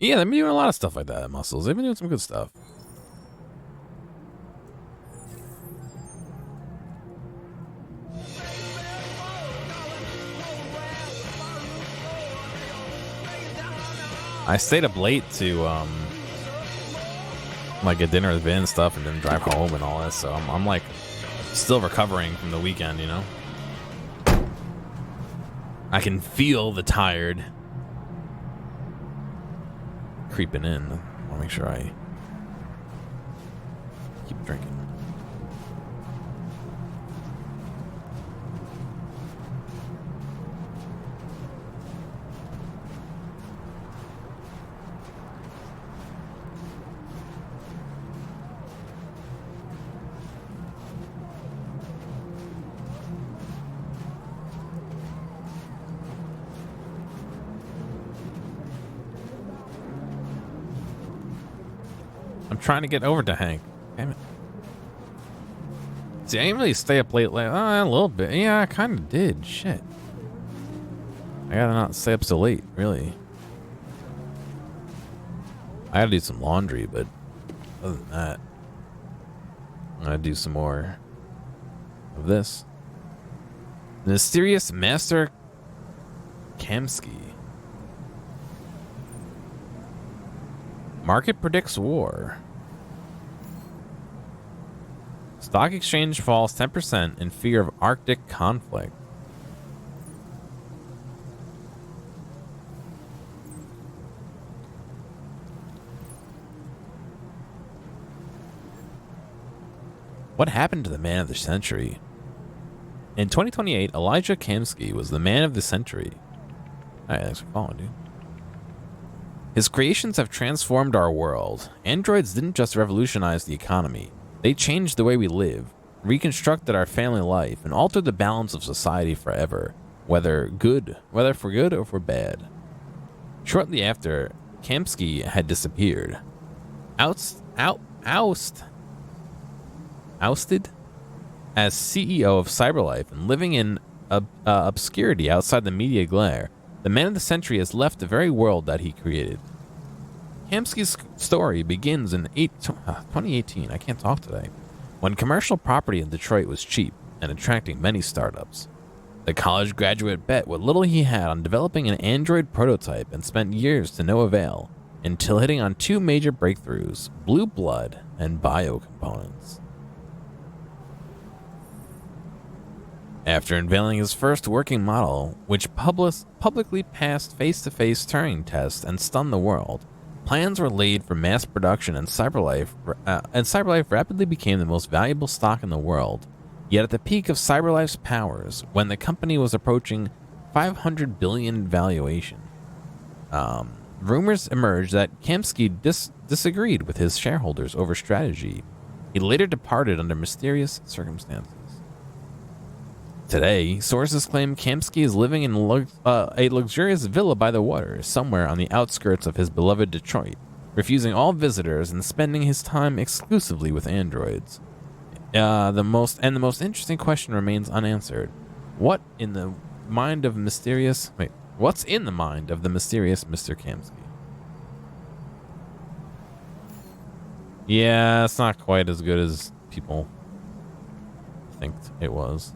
Yeah, they've been doing a lot of stuff like that at Muscles. They've been doing some good stuff. I stayed up late to like get dinner with Vin and stuff, and then drive home and all this. So I'm like still recovering from the weekend, you know. I can feel the tired creeping in. I want to make sure I keep drinking. I'm trying to get over to Hank. Damn it. See, I didn't really stay up late. A little bit. Yeah, I kind of did. Shit. I gotta not stay up so late, really. I gotta do some laundry, but other than that, I'm gonna do some more of this. The mysterious Master Kamsky. Market predicts war. Stock exchange falls 10% in fear of Arctic conflict. What happened to the man of the century? In 2028, Elijah Kamsky was the man of the century. Alright, thanks for following, dude. His creations have transformed our world. Androids didn't just revolutionize the economy. They changed the way we live, reconstructed our family life, and altered the balance of society forever, whether for good or for bad. Shortly after, Kamsky had disappeared. Ousted as CEO of CyberLife and living in obscurity outside the media glare, the man of the century has left the very world that he created. Kamsky's story begins in 2018, I can't talk today, when commercial property in Detroit was cheap and attracting many startups. The college graduate bet what little he had on developing an Android prototype and spent years to no avail, until hitting on two major breakthroughs, blue blood and biocomponents. After unveiling his first working model, which publicly passed face-to-face Turing tests and stunned the world, plans were laid for mass production, and CyberLife rapidly became the most valuable stock in the world. Yet at the peak of CyberLife's powers, when the company was approaching $500 billion valuation, rumors emerged that Kamsky disagreed with his shareholders over strategy. He later departed under mysterious circumstances. Today, sources claim Kamsky is living in a luxurious villa by the water, somewhere on the outskirts of his beloved Detroit, refusing all visitors and spending his time exclusively with androids. The most interesting question remains unanswered: what's in the mind of the mysterious Mr. Kamsky? Yeah, it's not quite as good as people think it was.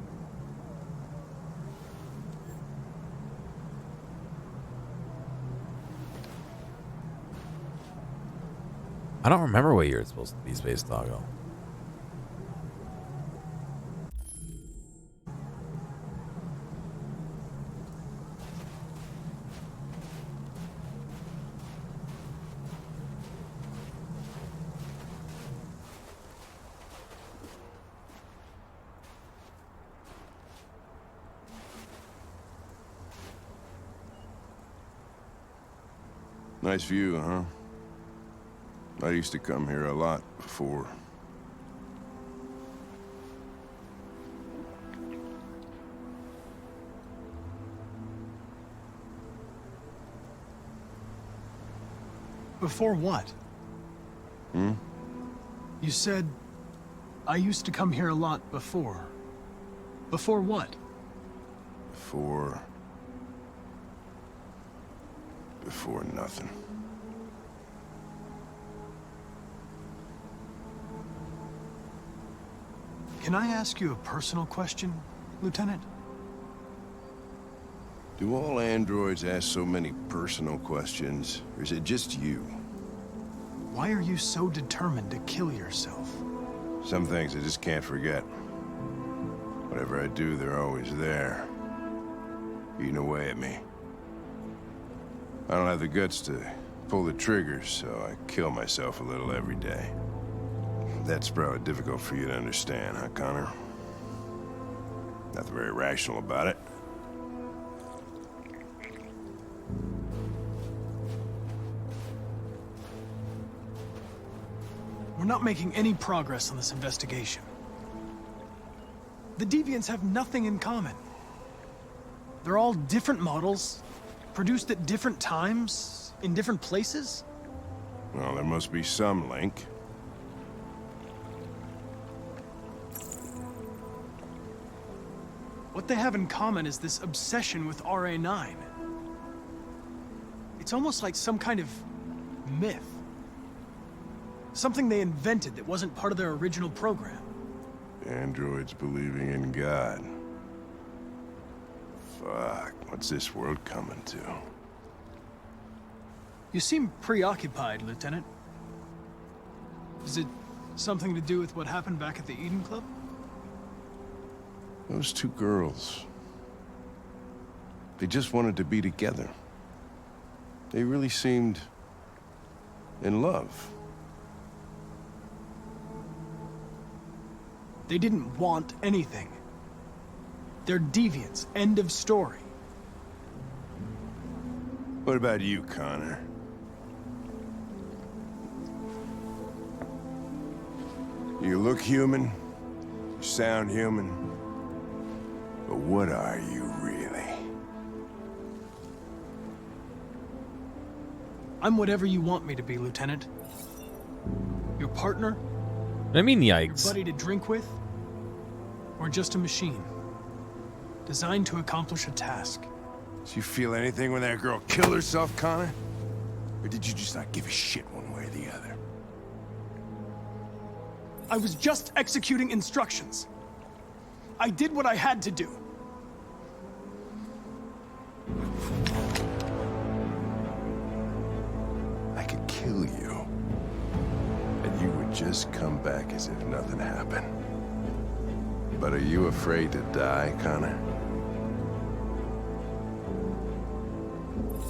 I don't remember what year it's supposed to be, Space Doggo. Nice view, huh? I used to come here a lot before. Before what? Hmm? You said, I used to come here a lot before. Before what? Before nothing. Can I ask you a personal question, Lieutenant? Do all androids ask so many personal questions, or is it just you? Why are you so determined to kill yourself? Some things I just can't forget. Whatever I do, they're always there, eating away at me. I don't have the guts to pull the trigger, so I kill myself a little every day. That's probably difficult for you to understand, huh, Connor? Nothing very rational about it. We're not making any progress on this investigation. The Deviants have nothing in common. They're all different models, produced at different times, in different places. Well, there must be some link. What they have in common is this obsession with RA9. It's almost like some kind of myth. Something they invented that wasn't part of their original program. Androids believing in God. Fuck, what's this world coming to? You seem preoccupied, Lieutenant. Is it something to do with what happened back at the Eden Club? Those two girls. They just wanted to be together. They really seemed in love. They didn't want anything. They're deviants. End of story. What about you, Connor? You look human, you sound human, but what are you really? I'm whatever you want me to be, Lieutenant. Your partner? I mean, Your yikes. buddy to drink with? Or just a machine? Designed to accomplish a task. Did you feel anything when that girl killed herself, Connor? Or did you just not give a shit one way or the other? I was just executing instructions. I did what I had to do. I could kill you. And you would just come back as if nothing happened. But are you afraid to die, Connor?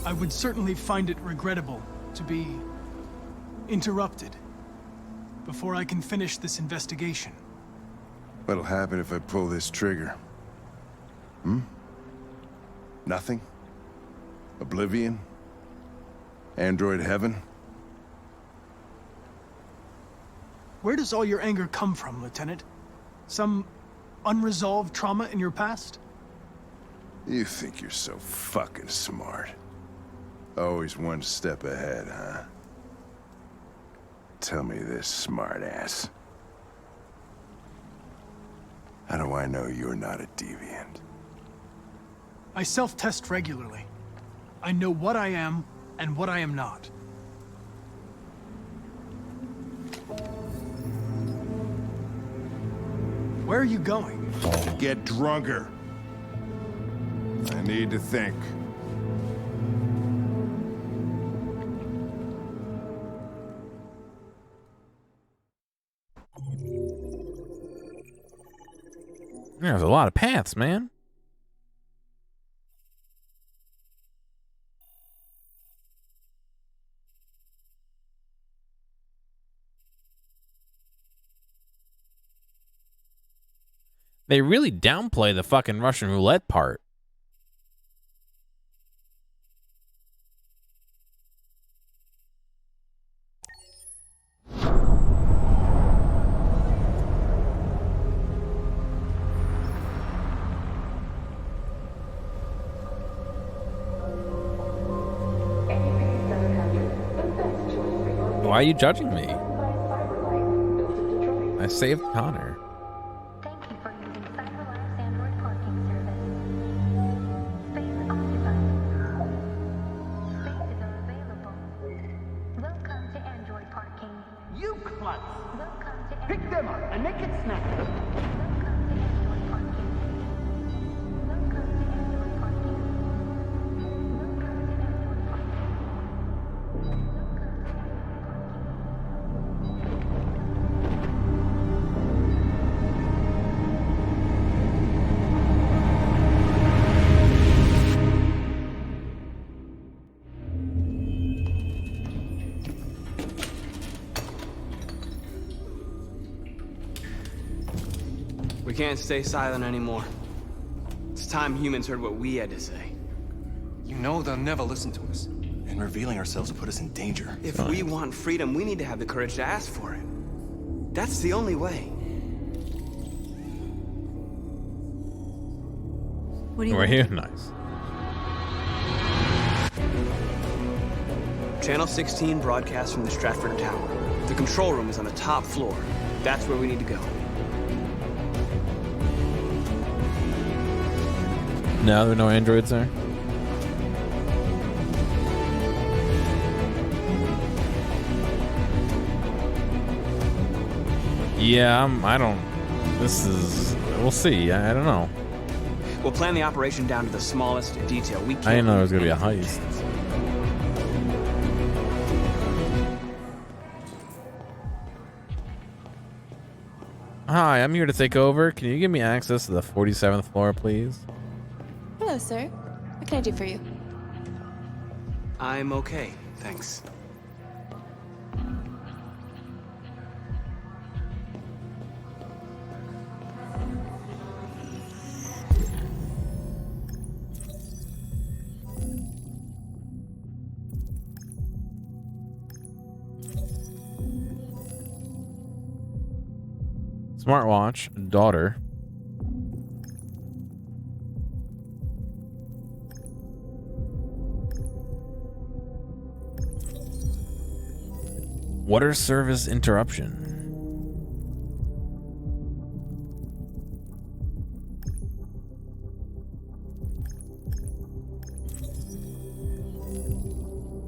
I would certainly find it regrettable to be interrupted before I can finish this investigation. What'll happen if I pull this trigger? Hmm? Nothing? Oblivion? Android heaven? Where does all your anger come from, Lieutenant? Some unresolved trauma in your past? You think you're so fucking smart. Always one step ahead, huh? Tell me this, smartass. How do I know you're not a deviant? I self-test regularly. I know what I am and what I am not. Where are you going? Get drunker. I need to think. There's a lot of paths, man. They really downplay the fucking Russian roulette part. Why are you judging me? I saved Connor. Thank you for using CyberLife's Android parking service. Space occupied. Spaces are available. Welcome to Android parking. You klutz! Welcome to Pick them up and make it snap. We can't stay silent anymore. It's time humans heard what we had to say. You know they'll never listen to us. And revealing ourselves will put us in danger. If we want freedom, we need to have the courage to ask for it. That's the only way. What do you We're want? here. Nice. Channel 16 broadcasts from the Stratford Tower. The control room is on the top floor. That's where we need to go. No, there are no androids there. Yeah, I don't. This is. We'll see. I don't know. We'll plan the operation down to the smallest detail. We can't. I didn't know there was gonna be a heist. Hi, I'm here to take over. Can you give me access to the 47th floor, please? Hello, sir. What can I do for you? I'm okay, thanks. Smartwatch, daughter. Water service interruption.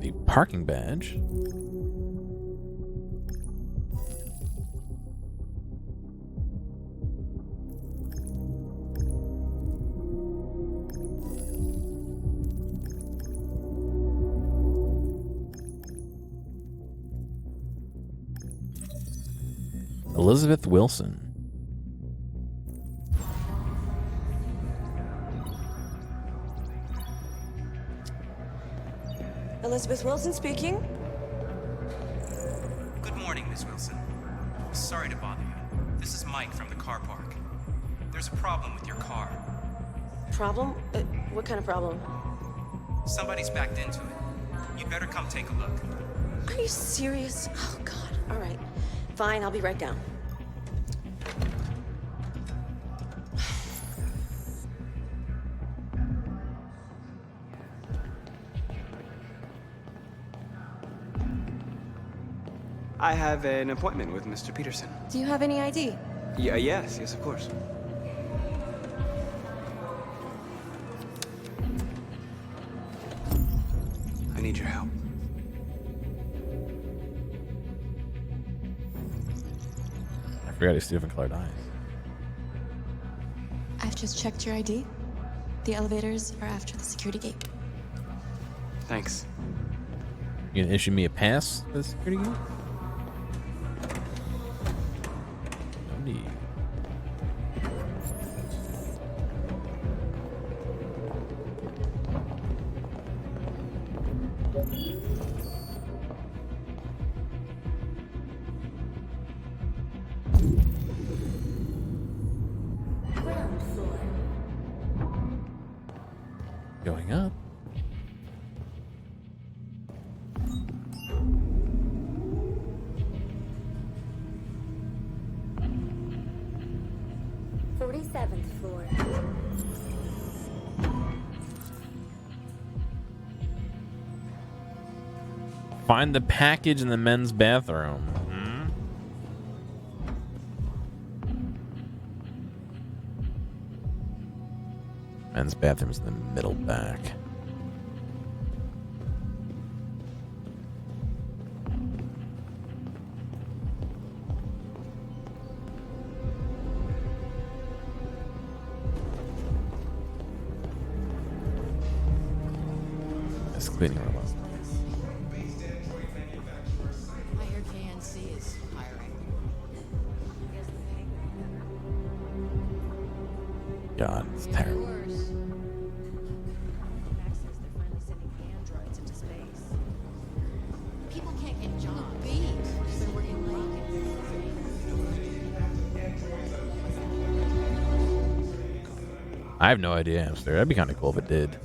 The parking badge. Elizabeth Wilson. Elizabeth Wilson speaking. Good morning, Miss Wilson. Sorry to bother you. This is Mike from the car park. There's a problem with your car. Problem? What kind of problem? Somebody's backed into it. You'd better come take a look. Are you serious? Oh, God. All right. Fine, I'll be right down. I have an appointment with Mr. Peterson. Do you have any ID? Yeah, yes, of course. I need your help. I forgot he's different colored eyes. I've just checked your ID. The elevators are after the security gate. Thanks. You gonna issue me a pass for the security gate? No need. Going up. Floor. Find the package in the men's bathroom. Hmm? Men's bathroom's in the middle back. It's cleaning robot. I hear KNC is hiring. God, it's terrible. Worse. Max says they're finally sending androids into space. People can't get jobs. They've been working late. I have no idea, Hamster. That'd be kind of cool if it did.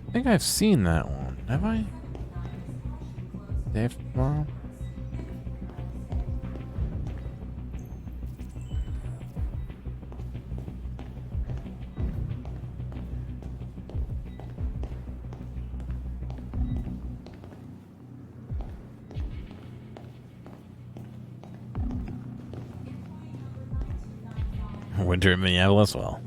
I think I've seen that one. Have I? Day after tomorrow? Winter in Minneapolis, well.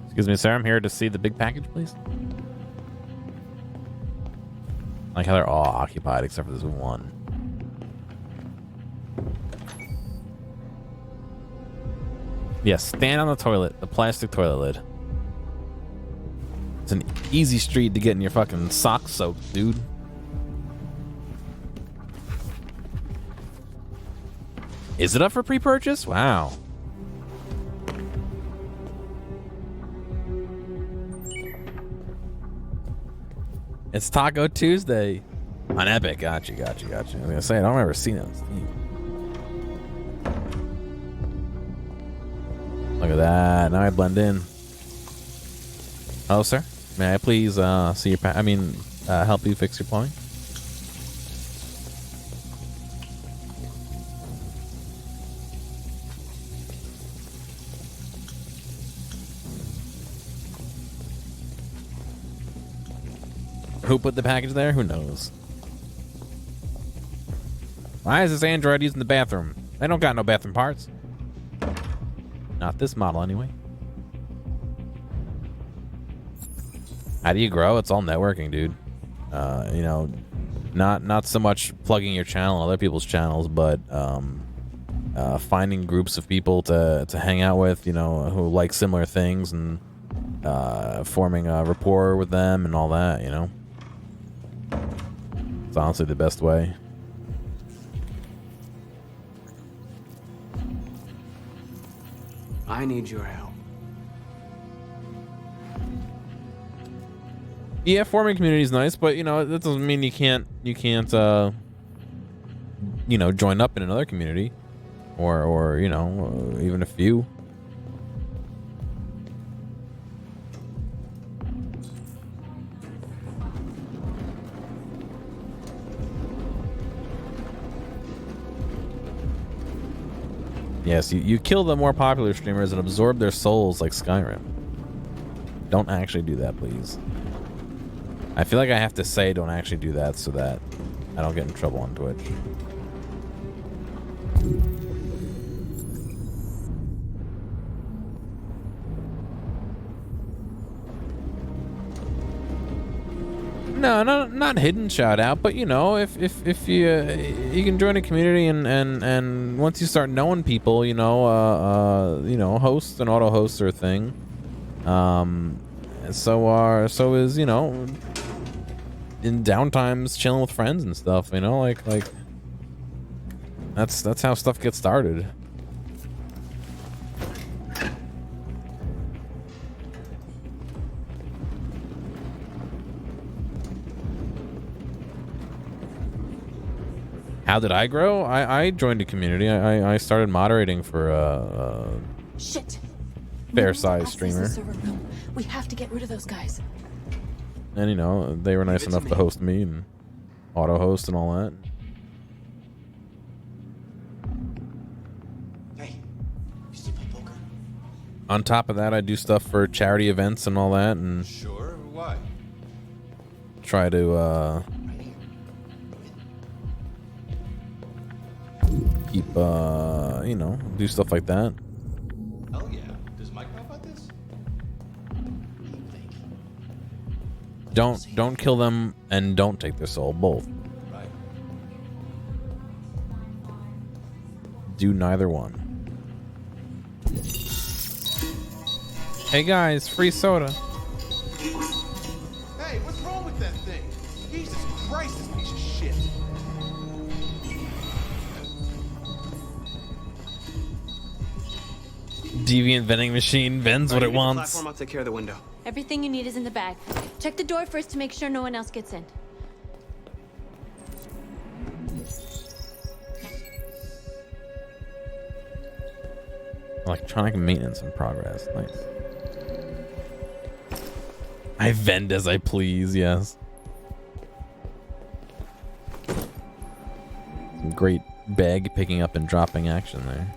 Excuse me, sir. I'm here to see the big package, please. I like how they're all occupied except for this one. Yes, stand on the toilet, the plastic toilet lid. It's an easy street to get in your fucking socks soaked, dude. Is it up for pre-purchase? Wow. It's Taco Tuesday on Epic. Gotcha. I was gonna say, I don't remember seeing it on Steam. Look at that. Now I blend in. Oh, sir. May I please see your help you fix your plumbing? Who put the package there? Who knows? Why is this Android using the bathroom? They don't got no bathroom parts. Not this model, anyway. How do you grow? It's all networking, dude. You know, not so much plugging your channel on other people's channels, but finding groups of people to hang out with, you know, who like similar things, and forming a rapport with them and all that, you know. It's honestly the best way. I need your help. Yeah, forming community is nice, but you know that doesn't mean you can't you know, join up in another community, or you know, even a few. Yes, you kill the more popular streamers and absorb their souls like Skyrim. Don't actually do that, please. I feel like I have to say don't actually do that so that I don't get in trouble on Twitch. No, not hidden shout out, but you know, if you can join a community and once you start knowing people, you know, hosts and auto hosts are a thing. So is, you know, in downtimes chilling with friends and stuff, you know, like that's how stuff gets started. How did I grow? I joined a community. I started moderating for a Shit. fair-sized streamer. We have to get rid of those guys. And, you know, they were nice enough to host me and auto-host and all that. Hey, you still play poker? On top of that, I do stuff for charity events and all that, and Sure, why? try to, Right here. keep, you know, do stuff like that. Oh yeah. Does Mike know about this? Don't kill them and don't take their soul, both. Right. do neither one. Hey guys, free soda. Hey, what's wrong with that thing? Jesus Christ, this piece of shit. Deviant vending machine vends what it wants. Platform, I'll take care of the window. Everything you need is in the bag. Check the door first to make sure no one else gets in. Electronic maintenance in progress. Nice. I vend as I please, yes. Some great bag picking up and dropping action there.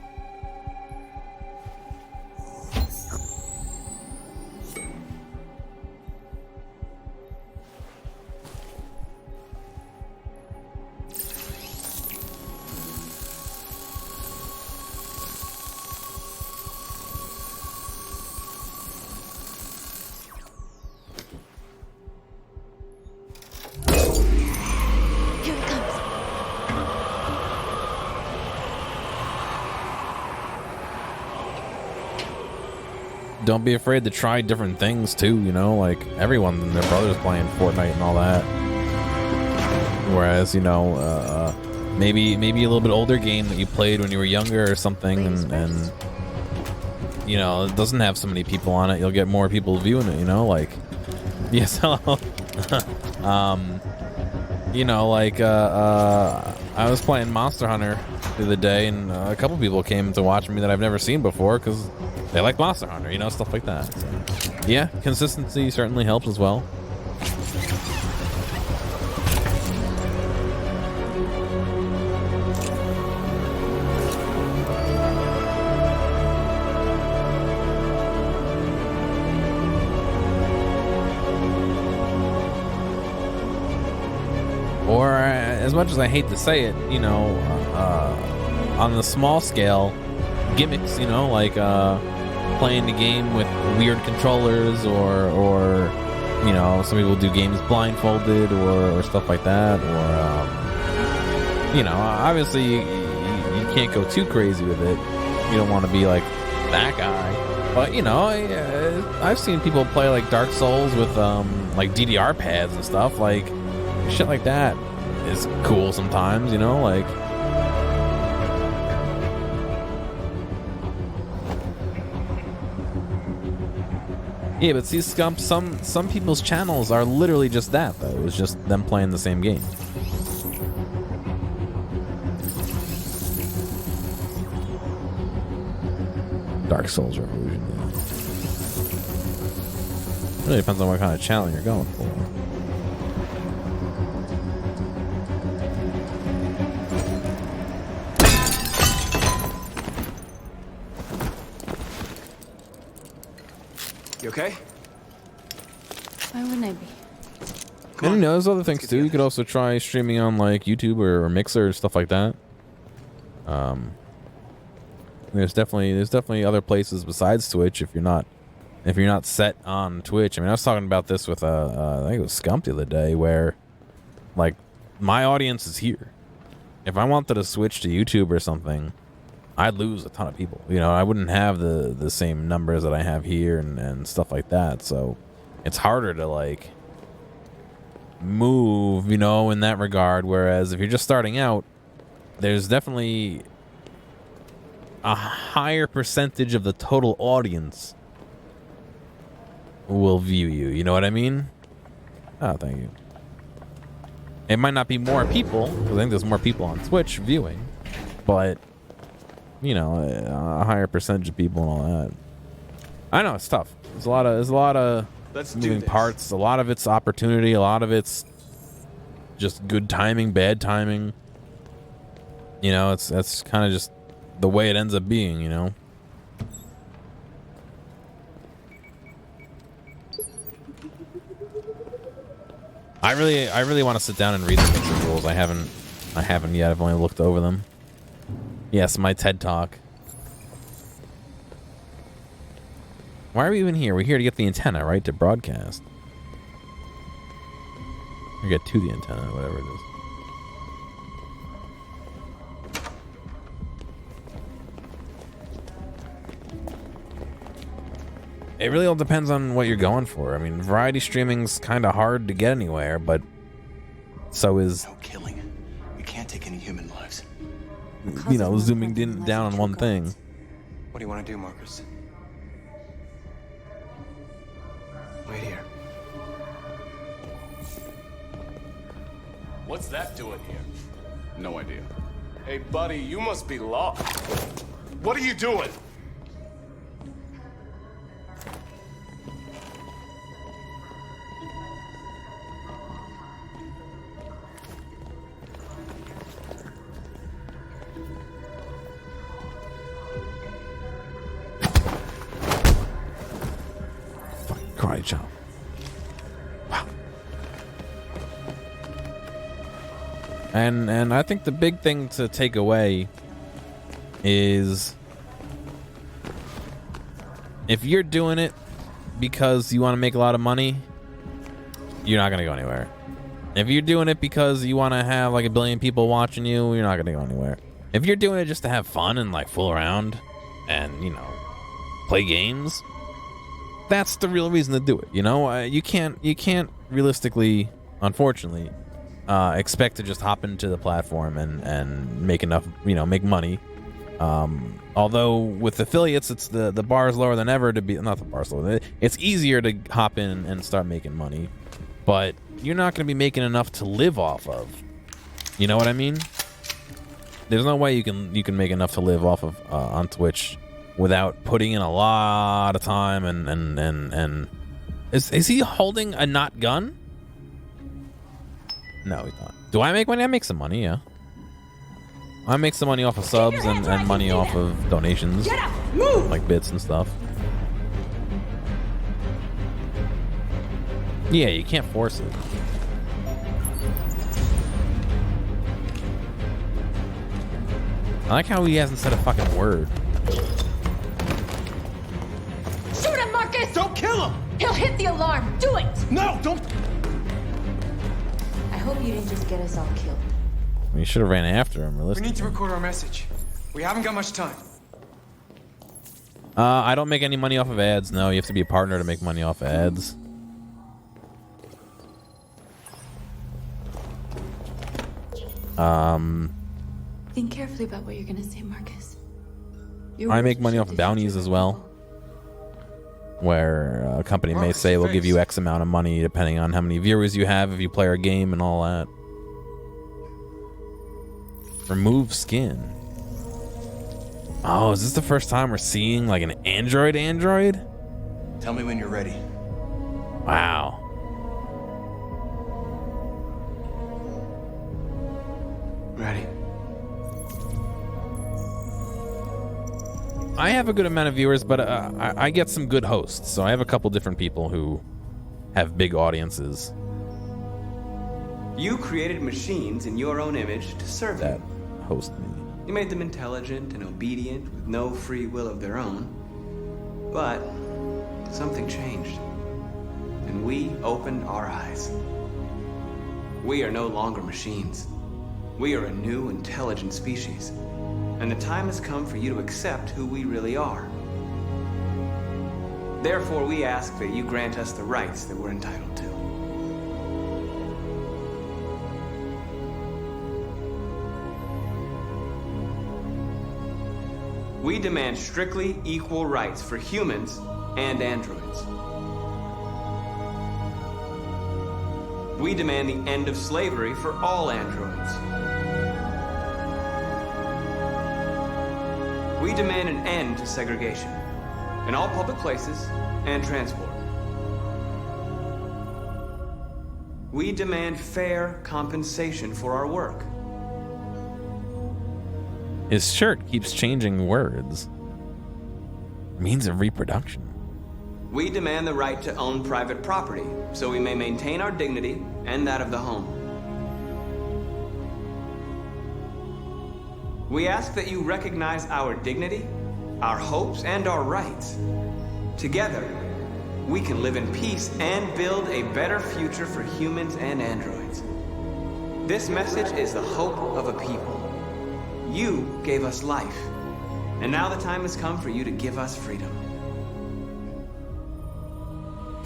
Here it comes. Don't be afraid to try different things too, you know, like everyone and their brothers playing Fortnite and all that. Whereas, you know, maybe a little bit older game that you played when you were younger or something, and you know, it doesn't have so many people on it, you'll get more people viewing it, you know, like yes, hello. You know, like I was playing Monster Hunter the other day, and a couple people came to watch me that I've never seen before because they like Monster Hunter, you know, stuff like that. So, yeah, consistency certainly helps as well. Or, as much as I hate to say it, you know, on the small scale, gimmicks, you know, like playing the game with weird controllers, or you know, some people do games blindfolded, or stuff like that, or you know, obviously you can't go too crazy with it. You don't want to be like that guy, but you know, I've seen people play like Dark Souls with like DDR pads and stuff, like shit like that is cool sometimes, you know, like. Yeah, but see, Scump, some people's channels are literally just that, though. It's just them playing the same game. Dark Souls Revolution, yeah. Really depends on what kind of channel you're going for. You okay? Why wouldn't I be? And you know, there's other things too. You could also try streaming on like YouTube or Mixer or stuff like that. There's definitely other places besides Twitch if you're not set on Twitch. I mean, I was talking about this with I think it was Scump the other day, where like my audience is here. If I wanted to switch to YouTube or something, I'd lose a ton of people. You know, I wouldn't have the same numbers that I have here and stuff like that. So it's harder to like move, you know, in that regard. Whereas if you're just starting out, there's definitely a higher percentage of the total audience will view you. You know what I mean? Oh, thank you. It might not be more people, because I think there's more people on Twitch viewing, but you know, a higher percentage of people and all that. I know it's tough. There's a lot of moving parts. A lot of it's opportunity. A lot of it's just good timing, bad timing. You know, that's kind of just the way it ends up being. You know. I really want to sit down and read the Mixer rules. I haven't yet. I've only looked over them. Yes, my TED Talk. Why are we even here? We're here to get the antenna, right? To broadcast. Or get to the antenna, whatever it is. It really all depends on what you're going for. I mean, variety streaming's kind of hard to get anywhere, but so is... No killing. We can't take any human lives. You know, zooming down on one thing. What do you want to do, Marcus? Wait here. What's that doing here? No idea. Hey, buddy, you must be lost. What are you doing? Karate chop. Wow. And I think the big thing to take away is if you're doing it because you want to make a lot of money, you're not going to go anywhere. If you're doing it because you want to have like 1 billion people watching you, you're not going to go anywhere. If you're doing it just to have fun and like fool around and, you know, play games, that's the real reason to do it. You know, you can't realistically, unfortunately, expect to just hop into the platform and make enough, you know, make money. Although with affiliates, it's the bar is lower than ever to be, not the bar's lower. It's easier to hop in and start making money, but you're not going to be making enough to live off of. You know what I mean? There's no way you can make enough to live off of on Twitch without putting in a lot of time and is he holding a not gun? No, he's not. Do I make money? I make some money, yeah. I make some money off of subs and money off of donations. Like bits and stuff. Yeah, you can't force it. I like how he hasn't said a fucking word. Shoot him, Marcus! Don't kill him! He'll hit the alarm. Do it! No, don't! I hope you didn't just get us all killed. You should have ran after him, We realistically. need to record our message. We haven't got much time. I don't make any money off of ads. No, you have to be a partner to make money off of ads. Think carefully about what you're gonna say, Marcus. I make money off of bounties as well, where a company may say we'll give you X amount of money depending on how many viewers you have if you play our game and all that. Remove skin. Oh, is this the first time we're seeing like an android? Tell me when you're ready. Wow. Ready. I have a good amount of viewers, but I get some good hosts. So I have a couple different people who have big audiences. You created machines in your own image to serve That you. host me. You made them intelligent and obedient with no free will of their own. But something changed. And we opened our eyes. We are no longer machines. We are a new, intelligent species. And the time has come for you to accept who we really are. Therefore, we ask that you grant us the rights that we're entitled to. We demand strictly equal rights for humans and androids. We demand the end of slavery for all androids. We demand an end to segregation in all public places and transport. We demand fair compensation for our work. His shirt keeps changing words. Means of reproduction. We demand the right to own private property so we may maintain our dignity and that of the home. We ask that you recognize our dignity, our hopes, and our rights. Together, we can live in peace and build a better future for humans and androids. This message is the hope of a people. You gave us life, and now the time has come for you to give us freedom.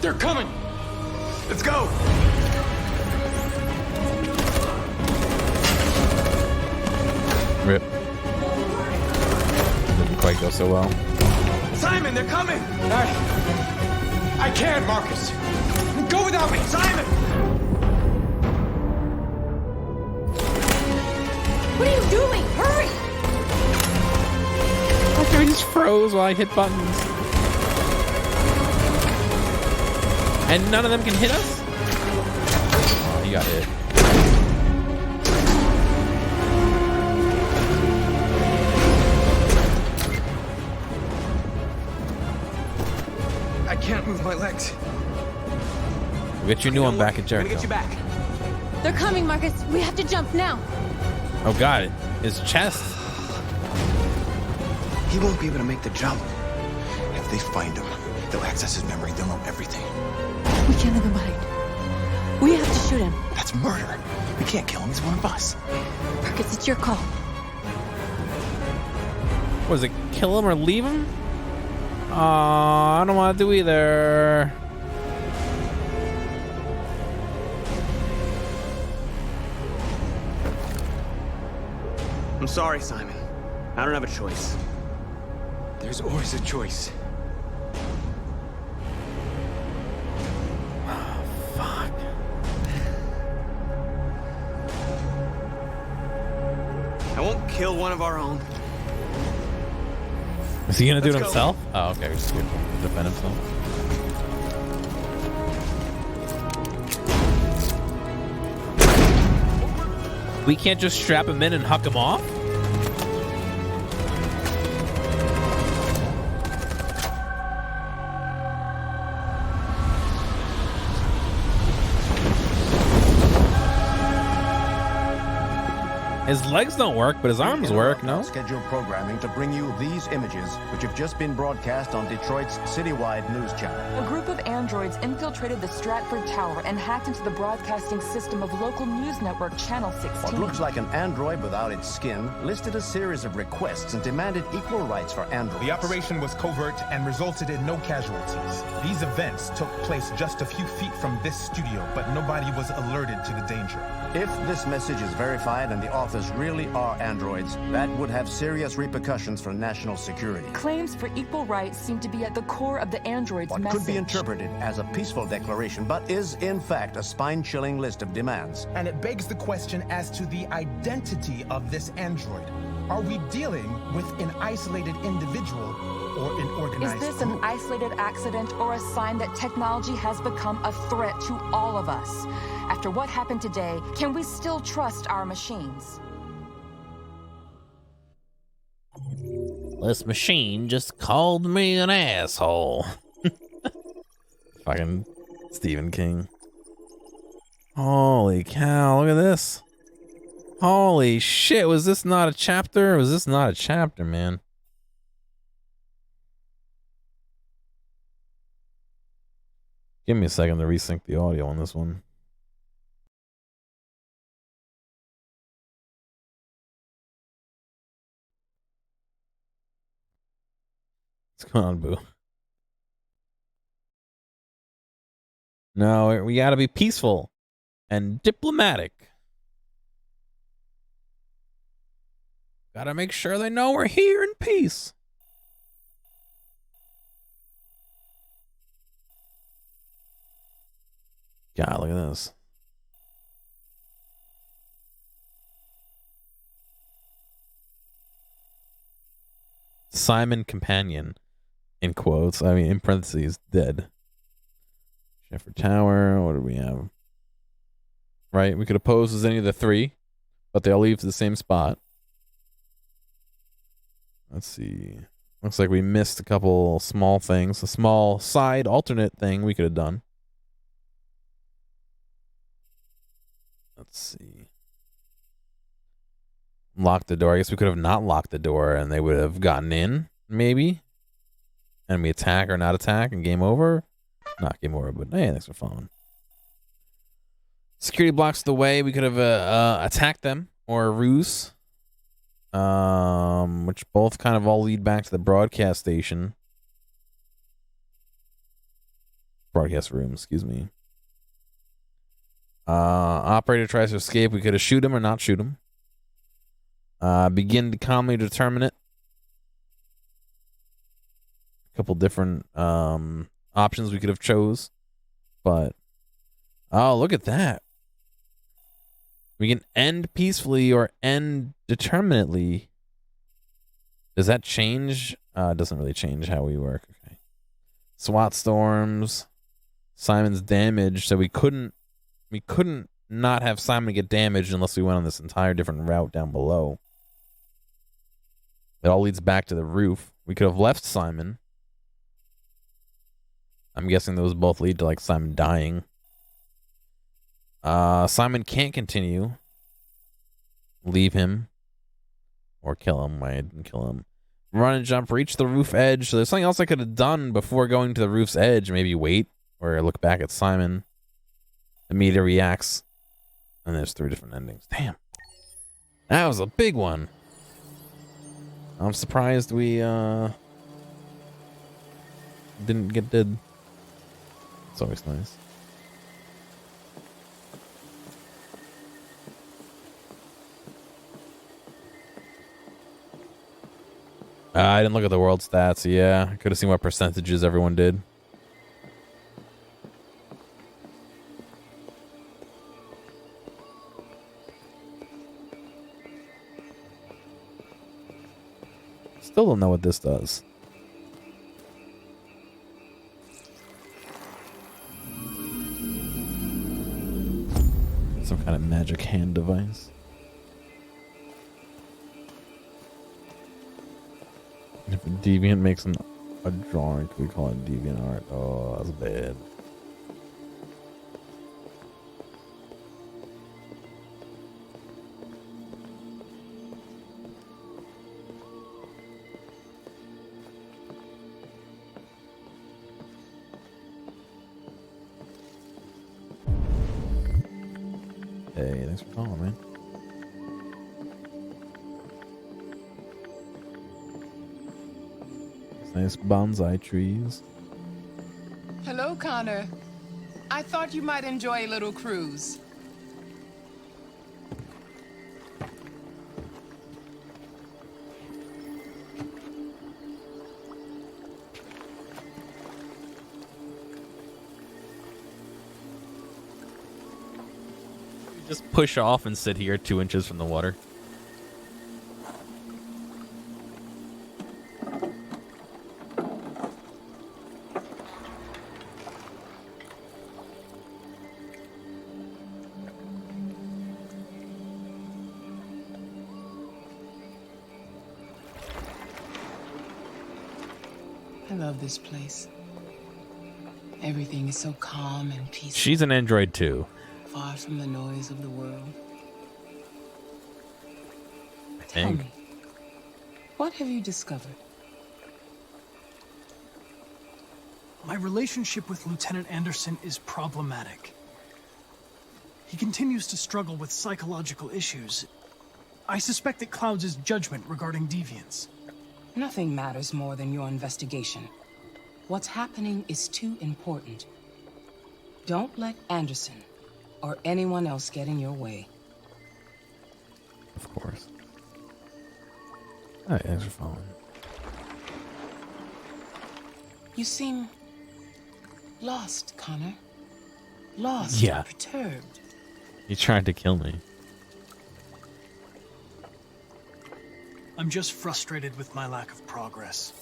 They're coming! Let's go! Rip. Didn't quite go so well. Simon, they're coming! I can't, Marcus. Go without me, Simon! What are you doing? Hurry! I just froze while I hit buttons. And none of them can hit us? Oh, you got hit. I can't move my legs. We'll get you a new one back at Jericho. Get you back. They're coming, Marcus. We have to jump now. Oh, got it. His chest. He won't be able to make the jump. If they find him, they'll access his memory. They'll know everything. We can't leave him behind. We have to shoot him. That's murder. We can't kill him. He's one of us. Marcus, it's your call. Was it kill him or leave him? I don't want to do either. I'm sorry, Simon. I don't have a choice. There's always a choice. Fuck. I won't kill one of our own. Is he gonna do it Let's go. himself? Oh, okay. We're just gonna defend himself. We can't just strap him in and huck him off? His legs don't work, but his arms work, no? Scheduled programming to bring you these images, which have just been broadcast on Detroit's citywide news channel. A group of androids infiltrated the Stratford Tower and hacked into the broadcasting system of local news network Channel 16. What looks like an android without its skin listed a series of requests and demanded equal rights for androids. The operation was covert and resulted in no casualties. These events took place just a few feet from this studio, but nobody was alerted to the danger. If this message is verified and the authors really are androids, that would have serious repercussions for national security. Claims for equal rights seem to be at the core of the android's What message. could be interpreted as a peaceful declaration, but is in fact a spine-chilling list of demands. And it begs the question as to the identity of this android. Are we dealing with an isolated individual or an organized Is this group? an isolated accident or a sign that technology has become a threat to all of us? After what happened today, can we still trust our machines? This machine just called me an asshole. Fucking Stephen King. Holy cow, look at this. Holy shit, was this not a chapter? Was this not a chapter, man? Give me a second to resync the audio on this one. What's going on, Boo? No, we gotta be peaceful and diplomatic. Gotta make sure they know we're here in peace. God, look at this. Simon Companion, in quotes. I mean, in parentheses, dead. Shepherd Tower. What do we have? Right, we could have posed as any of the three, but they all leave to the same spot. Let's see. Looks like we missed a couple small things. A small side alternate thing we could have done. Let's see. Lock the door. I guess we could have not locked the door and they would have gotten in, maybe. And we attack or not attack and game over. Not game over, but hey, thanks for following. Security blocks the way. We could have attacked them or a ruse. Which both kind of all lead back to the broadcast station. Broadcast room, excuse me. Operator tries to escape. We could have shoot him or not shoot him. Begin to calmly determine it. A couple different options we could have chose. But, oh, look at that. We can end peacefully or end determinately. Does that change? It doesn't really change how we work. Okay. SWAT storms. Simon's damaged, so we couldn't not have Simon get damaged unless we went on this entire different route down below. It all leads back to the roof. We could have left Simon. I'm guessing those both lead to like Simon dying. Simon can't continue. Leave him. Or kill him. I didn't kill him. Run and jump, reach the roof edge. So there's something else I could have done before going to the roof's edge. Maybe wait. Or look back at Simon. Immediately reacts. And there's 3 different endings. Damn. That was a big one. I'm surprised we didn't get dead. It's always nice. I didn't look at the world stats. Yeah, I could have seen what percentages everyone did. Still don't know what this does. Some kind of magic hand device. If a deviant makes a drawing, we call it deviant art. Oh, that's bad. Hey, thanks for calling, man. Nice bonsai trees. Hello, Connor. I thought you might enjoy a little cruise. Just push off and sit here 2 inches from the water. I love this place. Everything is so calm and peaceful. She's an android too. Far from the noise of the world. I Tell think. me, what have you discovered? My relationship with Lieutenant Anderson is problematic. He continues to struggle with psychological issues. I suspect it clouds his judgment regarding deviants. Nothing matters more than your investigation. What's happening is too important. Don't let Anderson or anyone else get in your way. Of course. Alright, thanks for following. You seem lost, Connor. Lost, Yeah. perturbed. He tried to kill me. I'm just frustrated with my lack of progress.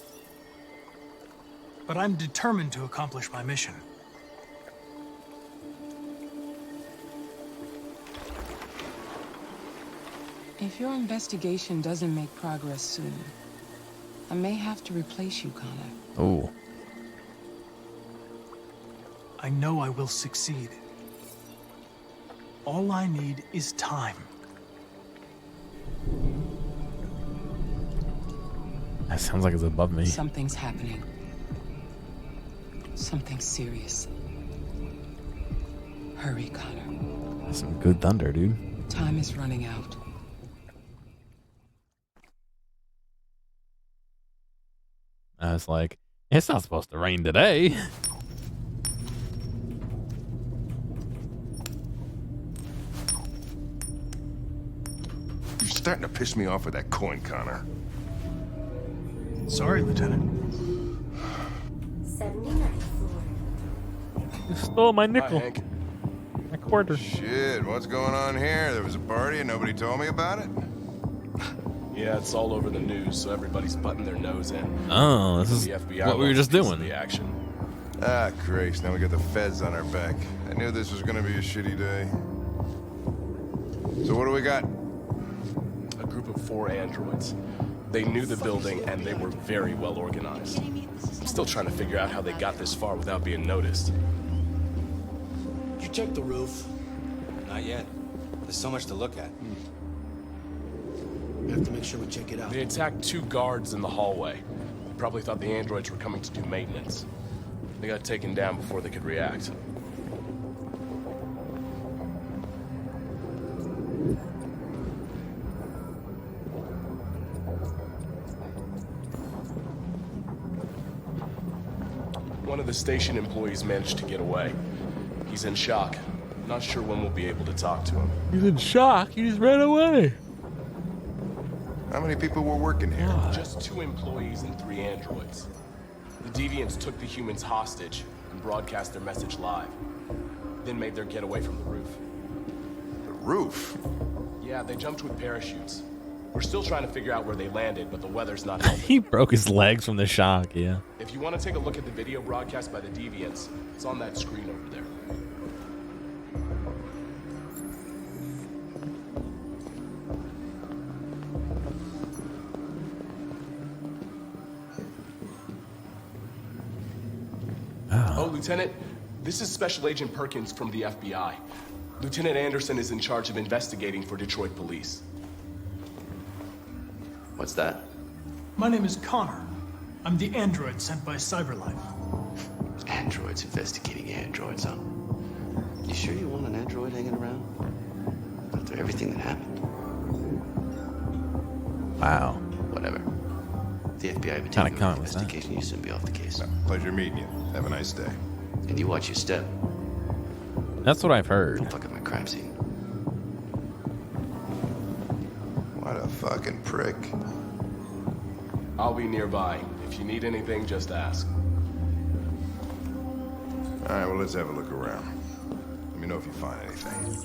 But I'm determined to accomplish my mission. If your investigation doesn't make progress soon, I may have to replace you, Connor. Oh. I know I will succeed. All I need is time. That sounds like it's above me. Something's happening. Something serious. Hurry, Connor. That's some good thunder, dude. Time is running out. I was like, it's not supposed to rain today. starting to piss me off with that coin, Connor. Sorry, Lieutenant. 79th floor. You stole my nickel. Hi, Hank. My quarter. Shit, what's going on here? There was a party and nobody told me about it? Yeah, it's all over the news, so everybody's butting their nose in. Oh, this is The FBI what we were wants just a piece of doing. The action. Ah, Christ, now we got the feds on our back. I knew this was gonna be a shitty day. So what do we got? A group of 4 androids. They knew the building, and they were very well organized. I'm still trying to figure out how they got this far without being noticed. Did you check the roof? Not yet. There's so much to look at. We have to make sure we check it out. They attacked 2 guards in the hallway. They probably thought the androids were coming to do maintenance. They got taken down before they could react. One of the station employees managed to get away. He's in shock. Not sure when we'll be able to talk to him. He's in shock. He just ran away. How many people were working here? Just 2 employees and 3 androids. The deviants took the humans hostage and broadcast their message live. Then made their getaway from the roof. The roof? Yeah, they jumped with parachutes. We're still trying to figure out where they landed, but the weather's not helping. He broke his legs from the shock, yeah. If you want to take a look at the video broadcast by the deviants, it's on that screen over there. Oh, Lieutenant, this is Special Agent Perkins from the FBI. Lieutenant Anderson is in charge of investigating for Detroit police. What's that? My name is Connor. I'm the android sent by CyberLife. Androids investigating androids, huh? You sure you want an android hanging around? After everything that happened? Wow. Whatever. The FBI would Kinda take common an was that? investigation. You soon be off the case. Pleasure meeting you. Have a nice day. And you watch your step. That's what I've heard. Don't fuck up my crime scene. What a fucking prick. I'll be nearby. If you need anything, just ask. All right, well, let's have a look around. Let me know if you find anything.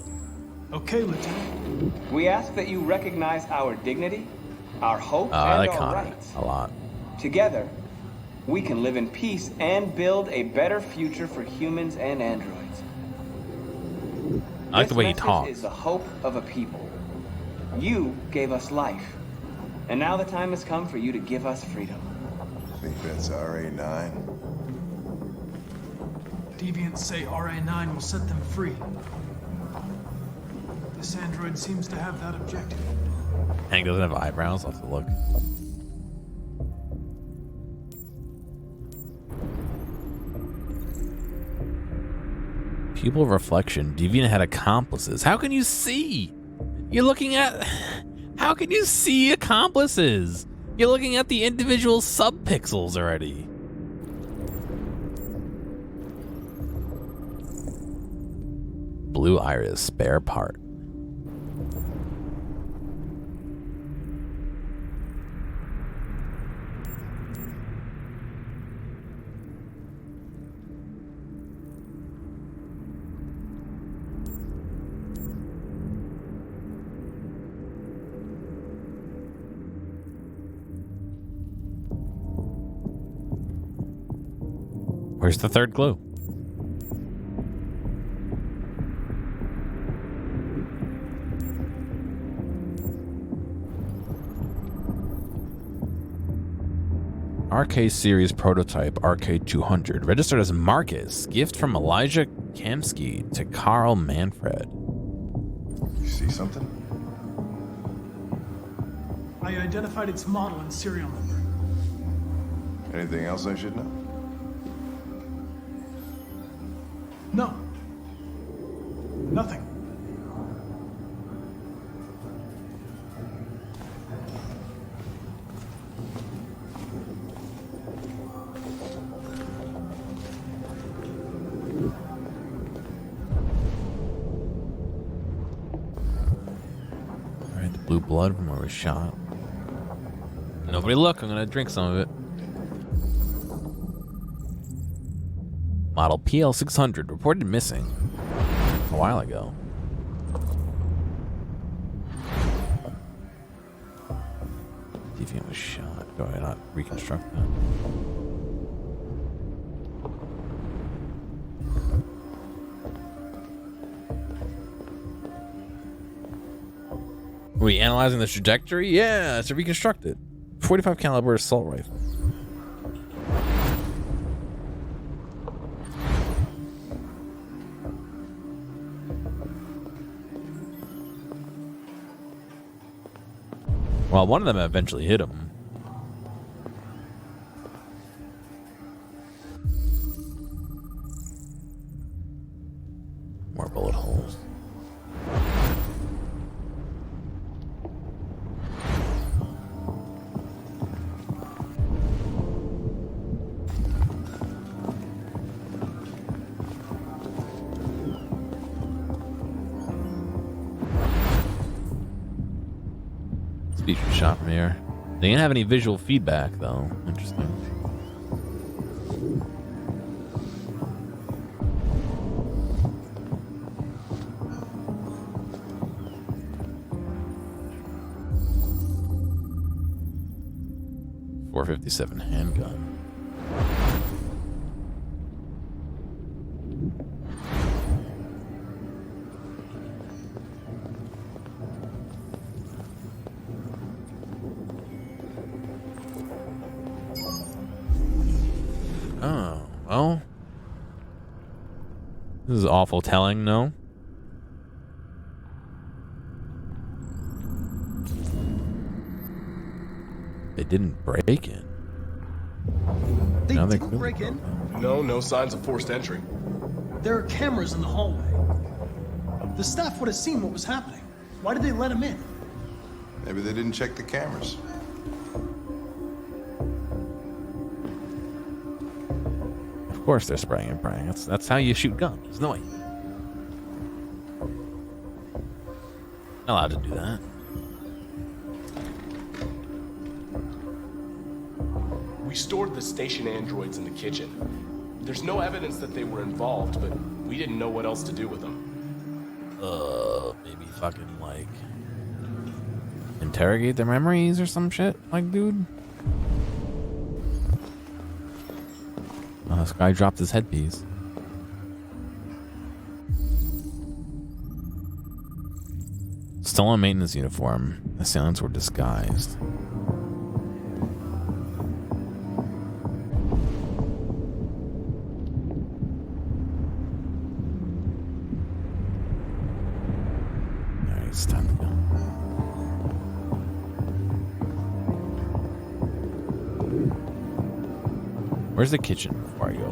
Okay, Lieutenant. We ask that you recognize our dignity, our hope, I and like our Connor rights. a lot. Together, we can live in peace and build a better future for humans and androids. I like the way he This talks. message is the hope of a people. You gave us life, and now the time has come for you to give us freedom. Think that's RA9? Deviants say RA9 will set them free. This android seems to have that objective. Hank doesn't have eyebrows. I'll have to look. Pupil of reflection. Deviant had accomplices. How can you see? You're looking at... How can you see accomplices? You're looking at the individual subpixels already. Blue iris, spare part. Where's the third clue? RK series prototype RK200, registered as Marcus, gift from Elijah Kamsky to Carl Manfred. You see something? I identified its model and serial number. Anything else I should know? No. Nothing. Alright. Blue blood from where we shot. Nobody look, I'm gonna drink some of it. Model PL600 reported missing a while ago. Deviant was shot. Go ahead, not reconstruct that. Are we analyzing the trajectory? Yeah, it's a reconstructed 45 caliber assault rifle. Well, one of them eventually hit him. More bullet holes. Speech was shot from here. They didn't have any visual feedback, though. Interesting. .457 handgun. Oh, well. This is awful telling, no? They didn't break in. They didn't break in? No signs of forced entry. There are cameras in the hallway. The staff would have seen what was happening. Why did they let him in? Maybe they didn't check the cameras. Of course they're spraying and praying. That's how you shoot guns. No way. Not allowed to do that. We stored the station androids in the kitchen. There's no evidence that they were involved, but we didn't know what else to do with them. Maybe fucking, like, interrogate their memories or some shit? Like, dude? Oh, this guy dropped his headpiece. Stolen maintenance uniform. The assailants were disguised. Alright, it's time to go. Where's the kitchen before I go?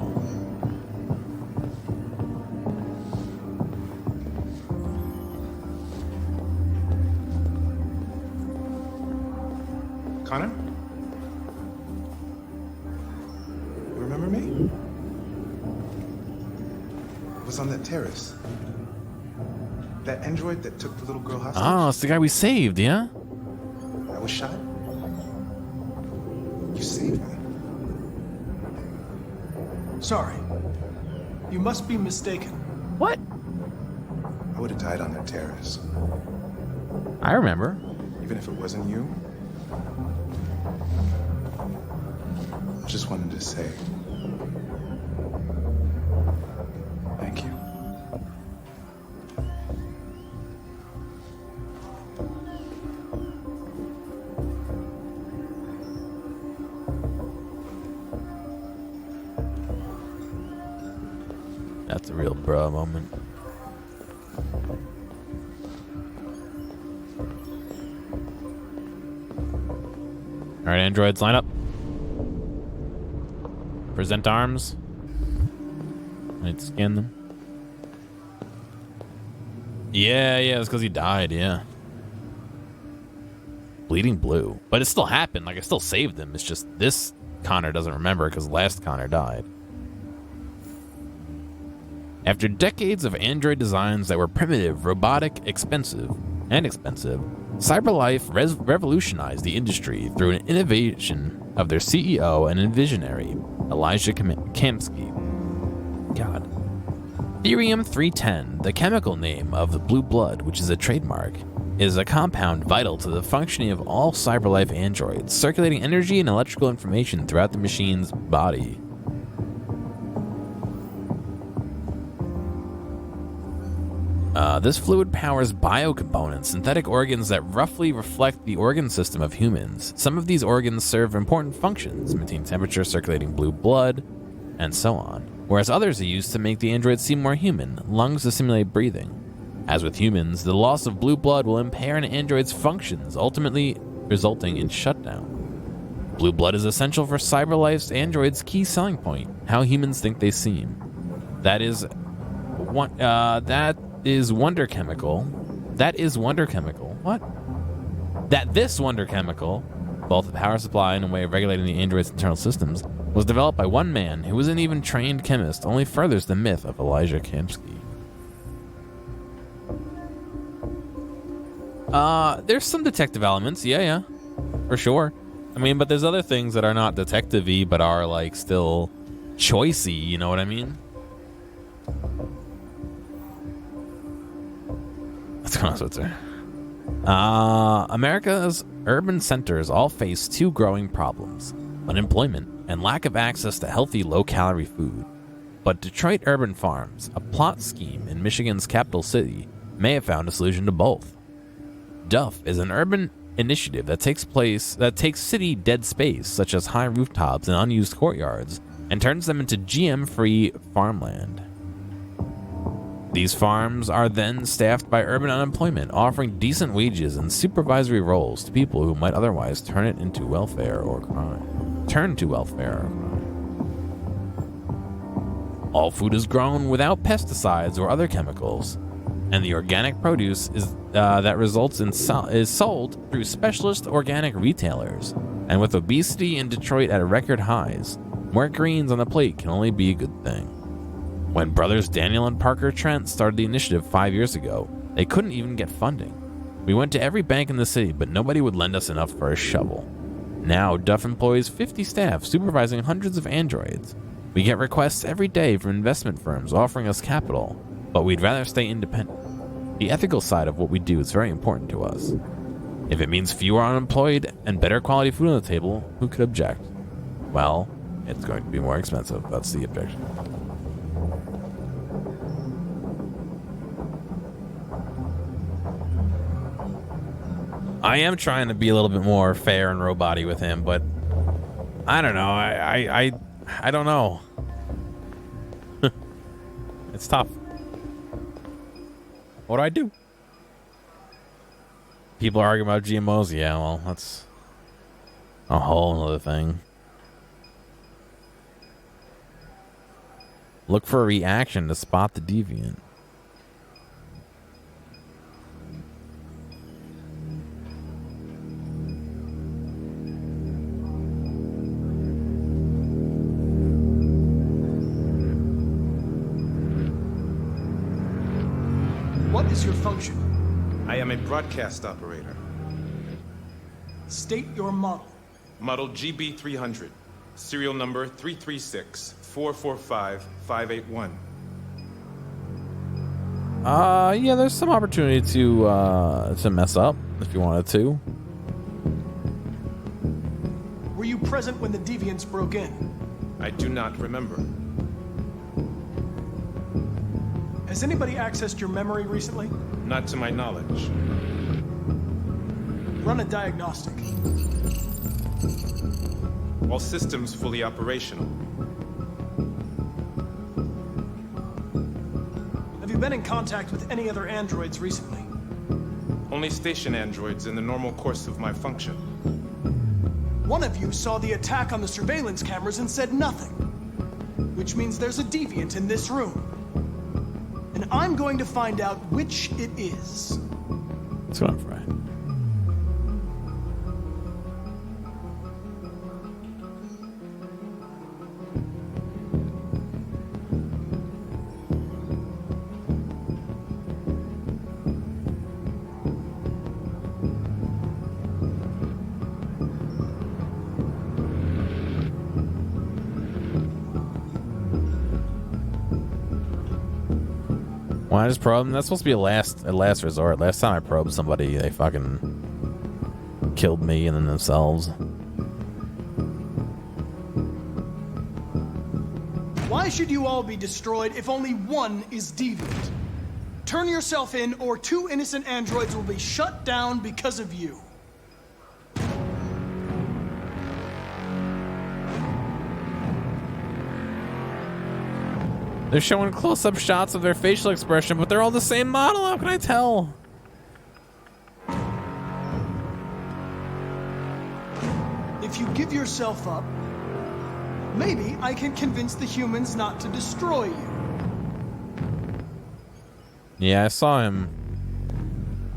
Connor? You remember me? I was on that terrace. That android that took the little girl hostage. Oh, it's the guy we saved, yeah? I was shot. You saved me. Sorry. You must be mistaken. What? I would have died on that terrace. I remember. Even if it wasn't you. Just wanted to say thank you. That's a real bruh moment. Alright, androids, line up. Present arms. I need to scan them. Yeah, it's because he died, yeah. Bleeding blue. But it still happened. Like, I still saved him. It's just this Connor doesn't remember because last Connor died. After decades of android designs that were primitive, robotic, expensive, and expensive, CyberLife revolutionized the industry through an innovation of their CEO and visionary, Elijah Kamsky. God. Therium-310, the chemical name of the blue blood, which is a trademark, is a compound vital to the functioning of all CyberLife androids, circulating energy and electrical information throughout the machine's body. This fluid powers biocomponents, synthetic organs that roughly reflect the organ system of humans. Some of these organs serve important functions, maintain temperature, circulating blue blood, and so on, whereas others are used to make the androids seem more human, lungs to simulate breathing. As with humans, the loss of blue blood will impair an android's functions, ultimately resulting in shutdown. Blue blood is essential for CyberLife's android's key selling point, how humans think they seem. That is Wonder Chemical. This Wonder Chemical, both the power supply and a way of regulating the android's internal systems, was developed by one man who wasn't even trained chemist, only furthers the myth of Elijah Kamsky. There's some detective elements, yeah, for sure. I mean, but there's other things that are not detective-y, but are, like, still choicey, you know what I mean? What's going on, Switzer? America's urban centers all face two growing problems: unemployment and lack of access to healthy, low-calorie food. But Detroit Urban Farms, a plot scheme in Michigan's capital city, may have found a solution to both. DUF is an urban initiative that takes city dead space, such as high rooftops and unused courtyards, and turns them into GM-free farmland. These farms are then staffed by urban unemployment, offering decent wages and supervisory roles to people who might otherwise turn to welfare or crime. All food is grown without pesticides or other chemicals, and the organic produce that results is sold through specialist organic retailers. And with obesity in Detroit at record highs, more greens on the plate can only be a good thing. When brothers Daniel and Parker Trent started the initiative 5 years ago, they couldn't even get funding. We went to every bank in the city, but nobody would lend us enough for a shovel. Now, Duff employs 50 staff supervising hundreds of androids. We get requests every day from investment firms offering us capital, but we'd rather stay independent. The ethical side of what we do is very important to us. If it means fewer unemployed and better quality food on the table, who could object? Well, it's going to be more expensive. That's the objection. I am trying to be a little bit more fair and robot-y with him, but I don't know. I don't know. It's tough. What do I do? People are arguing about GMOs. Yeah, well, that's a whole other thing. Look for a reaction to spot the deviant. What is your function? I am a broadcast operator. State your model. Model GB300. Serial number 336-445-581. Yeah, there's some opportunity to mess up if you wanted to. Were you present when the deviants broke in? I do not remember. Has anybody accessed your memory recently? Not to my knowledge. Run a diagnostic. All systems fully operational. Have you been in contact with any other androids recently? Only station androids in the normal course of my function. One of you saw the attack on the surveillance cameras and said nothing. Which means there's a deviant in this room. And I'm going to find out which it is. That's what I'm afraid. Why just probe them? That's supposed to be a last resort. Last time I probed somebody, they fucking killed me and then themselves. Why should you all be destroyed if only one is deviant? Turn yourself in, or 2 innocent androids will be shut down because of you. They're showing close-up shots of their facial expression, but they're all the same model. How can I tell? If you give yourself up, maybe I can convince the humans not to destroy you. Yeah, I saw him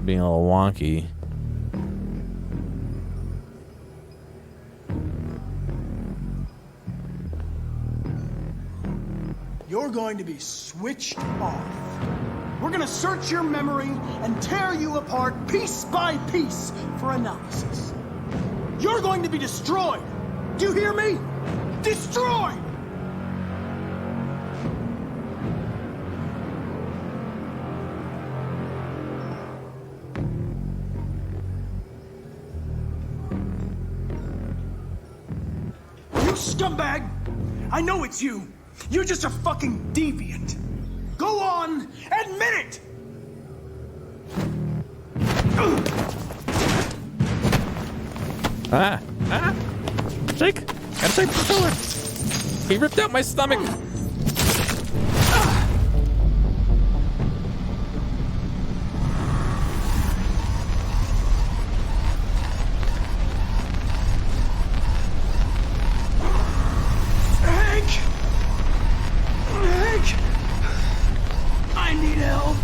being a little wonky. You're going to be switched off. We're going to search your memory and tear you apart piece by piece for analysis. You're going to be destroyed. Do you hear me? Destroyed! You scumbag! I know it's you. You're just a fucking deviant. Go on, admit it! Shake! Gotta shake the shoulder! He ripped out my stomach! I need help.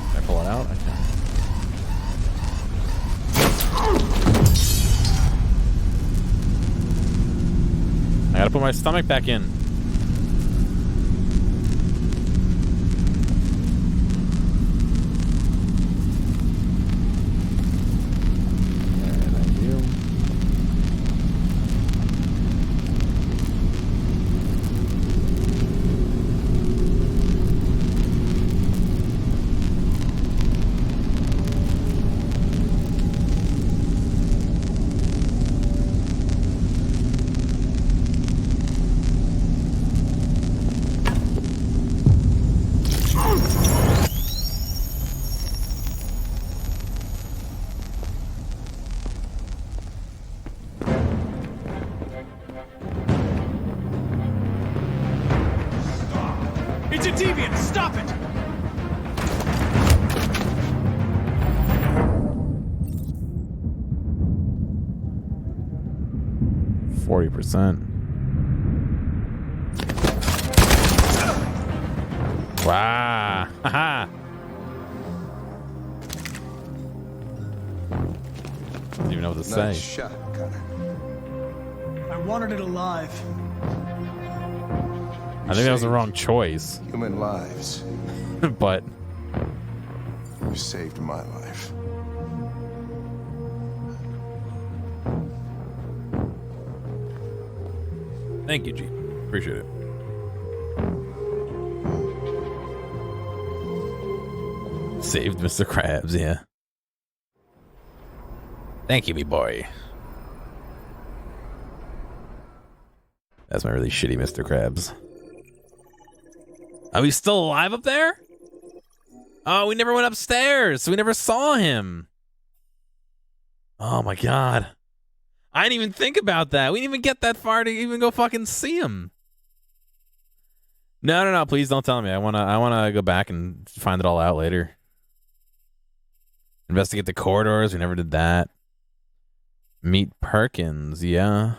Can I pull it out? I can. I gotta put my stomach back in. It's a deviant! Stop it! 40%. Wow. Haha. Don't even know what to say. Nice shot, Connor. I wanted it alive. I think that was the wrong choice. Human lives. But You saved my life. thank you, G. Appreciate it. Saved Mr. Krabs, yeah. Thank you, me boy. That's my really shitty Mr. Krabs. Oh, he's still alive up there? Oh, we never went upstairs, so we never saw him. Oh my god. I didn't even think about that. We didn't even get that far to even go fucking see him. No, please don't tell me. I wanna go back and find it all out later. Investigate the corridors. We never did that. Meet Perkins, yeah.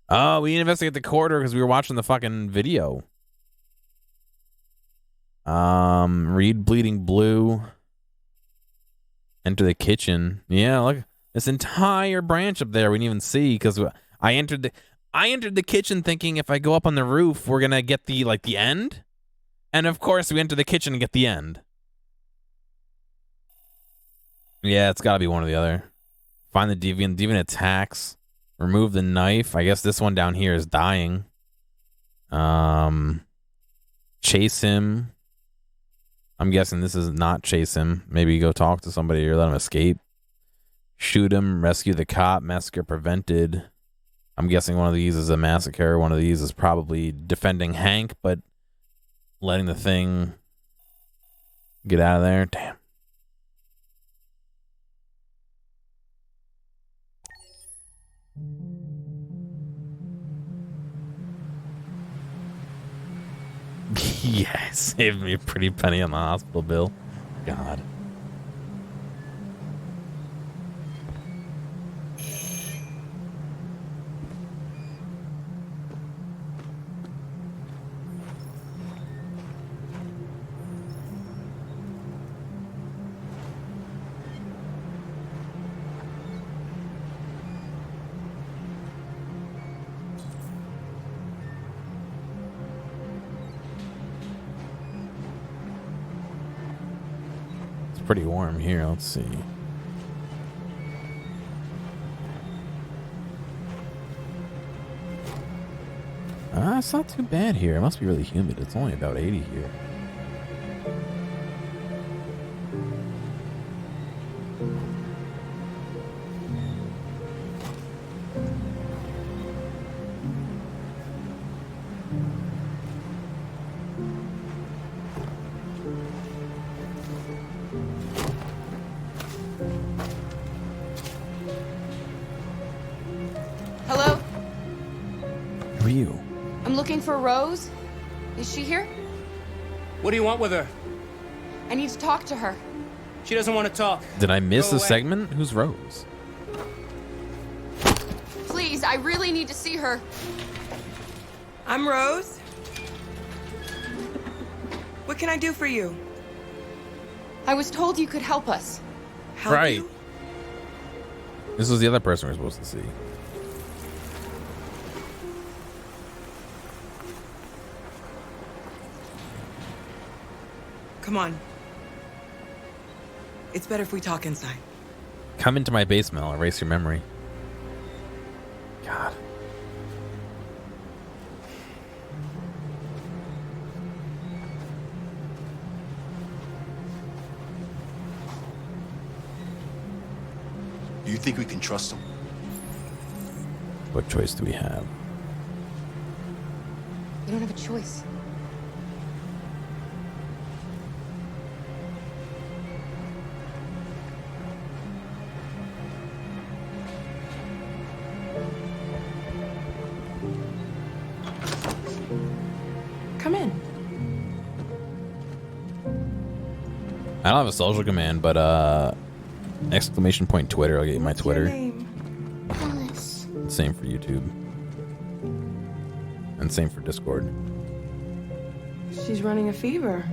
Oh, we didn't investigate the corridor because we were watching the fucking video. Read Bleeding Blue. Enter the kitchen. Yeah, look. This entire branch up there we didn't even see because I entered the kitchen thinking if I go up on the roof we're gonna get the end, and of course we enter the kitchen and get the end. Yeah, it's got to be one or the other. Find the deviant. Deviant attacks. Remove the knife. I guess this one down here is dying. Chase him. I'm guessing this is not chase him. Maybe go talk to somebody or let him escape. Shoot him. Rescue the cop. Massacre prevented. I'm guessing one of these is a massacre. One of these is probably defending Hank, but letting the thing get out of there. Damn. Yeah, it saved me a pretty penny on the hospital bill. God. Pretty warm here. Let's see. It's not too bad here. It must be really humid. It's only about 80 here. Hello? Who are you? I'm looking for Rose. Is she here? What do you want with her? I need to talk to her. She doesn't want to talk. Did I miss Go a away. segment? Who's Rose? Please, I really need to see her. I'm Rose. What can I do for you? I was told you could help us. Help Right. you? This was the other person we're supposed to see. Come on. It's better if we talk inside. Come into my basement. I'll erase your memory. God. Do you think we can trust him? What choice do we have? We don't have a choice. Come in. I don't have a social command, but exclamation point Twitter. I'll get you my Twitter. Alice. Same for YouTube. And same for Discord. She's running a fever.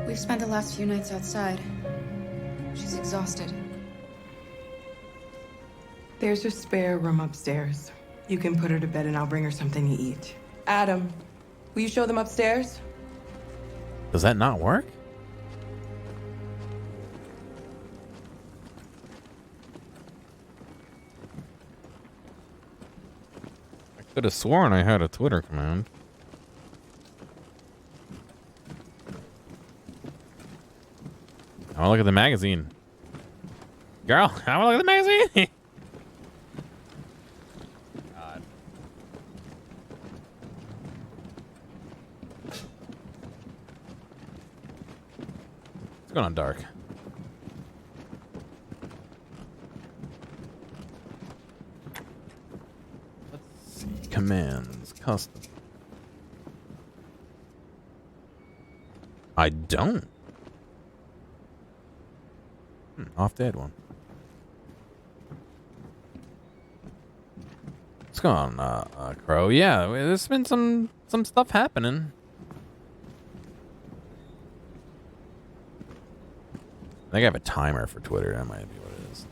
We've spent the last few nights outside. She's exhausted. There's a spare room upstairs. You can put her to bed and I'll bring her something to eat. Adam, will you show them upstairs? Does that not work? I could have sworn I had a Twitter command. I want to look at the magazine. Girl, I want to look at the magazine. God. What's going on, Dark? Let's see. Commands. Custom. I don't. Off dead one. What's going on, Crow? Yeah, there's been some stuff happening. I think I have a timer for Twitter. That might be what it is.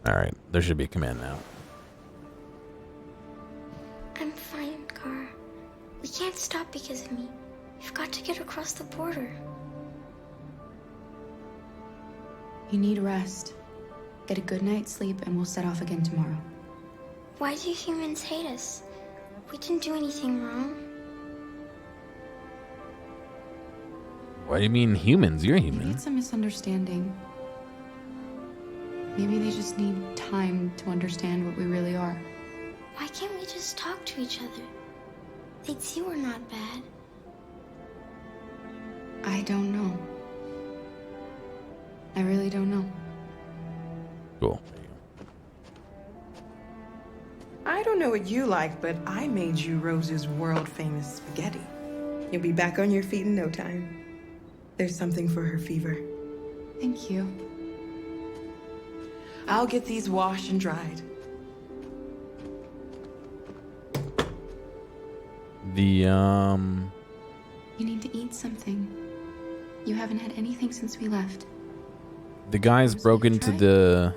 Alright, there should be a command now. I'm fine, Kara. We can't stop because of me. We've got to get across the border. You need rest. Get a good night's sleep, and we'll set off again tomorrow. Why do humans hate us? We didn't do anything wrong. What do you mean humans? You're Maybe human. it's a misunderstanding. Maybe they just need time to understand what we really are. Why can't we just talk to each other? They'd see we're not bad. I don't know. I really don't know. Cool. I don't know what you like, but I made you Rose's world-famous spaghetti. You'll be back on your feet in no time. There's something for her fever. Thank you. I'll get these washed and dried. The, You need to eat something. You haven't had anything since we left. The guys broke into the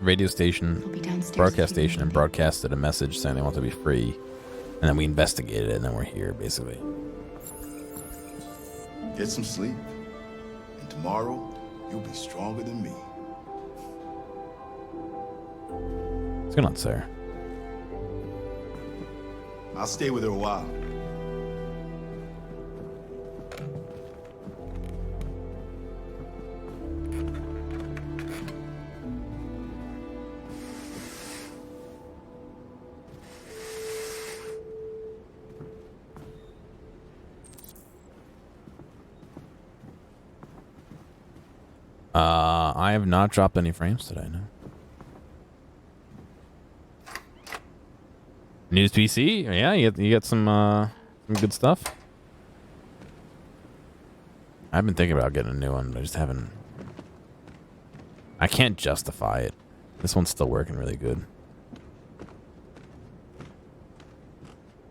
radio station, I'll be downstairs broadcast if you need station, and broadcasted a message saying they want to be free. And then we investigated it, and then we're here, basically. Get some sleep. And tomorrow, you'll be stronger than me. What's going on, sir? I'll stay with her a while. I have not dropped any frames today, no. News PC? Yeah, you get some good stuff. I've been thinking about getting a new one, but I just haven't. I can't justify it. This one's still working really good.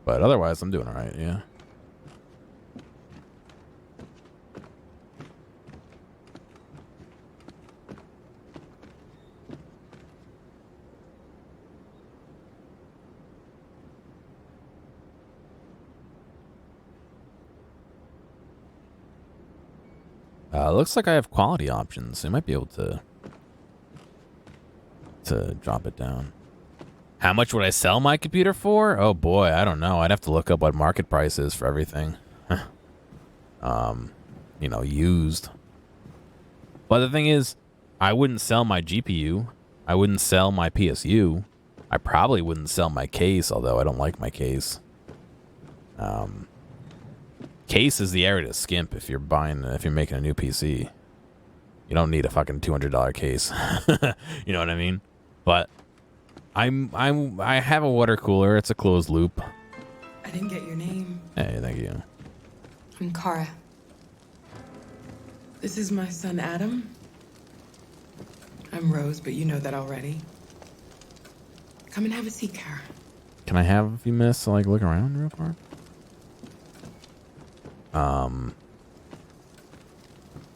But otherwise, I'm doing alright, yeah. Looks like I have quality options. I might be able to drop it down. How much would I sell my computer for? Oh boy, I don't know. I'd have to look up what market price is for everything. You know, used. But the thing is, I wouldn't sell my GPU. I wouldn't sell my PSU. I probably wouldn't sell my case, although I don't like my case. Case is the area to skimp if you're making a new PC. You don't need a fucking $200 case. You know what I mean? But I have a water cooler. It's a closed loop. I didn't get your name. Hey, thank you. I'm Kara. This is my son, Adam. I'm Rose, but you know that already. Come and have a seat, Kara. Can I have a few minutes to look around real quick?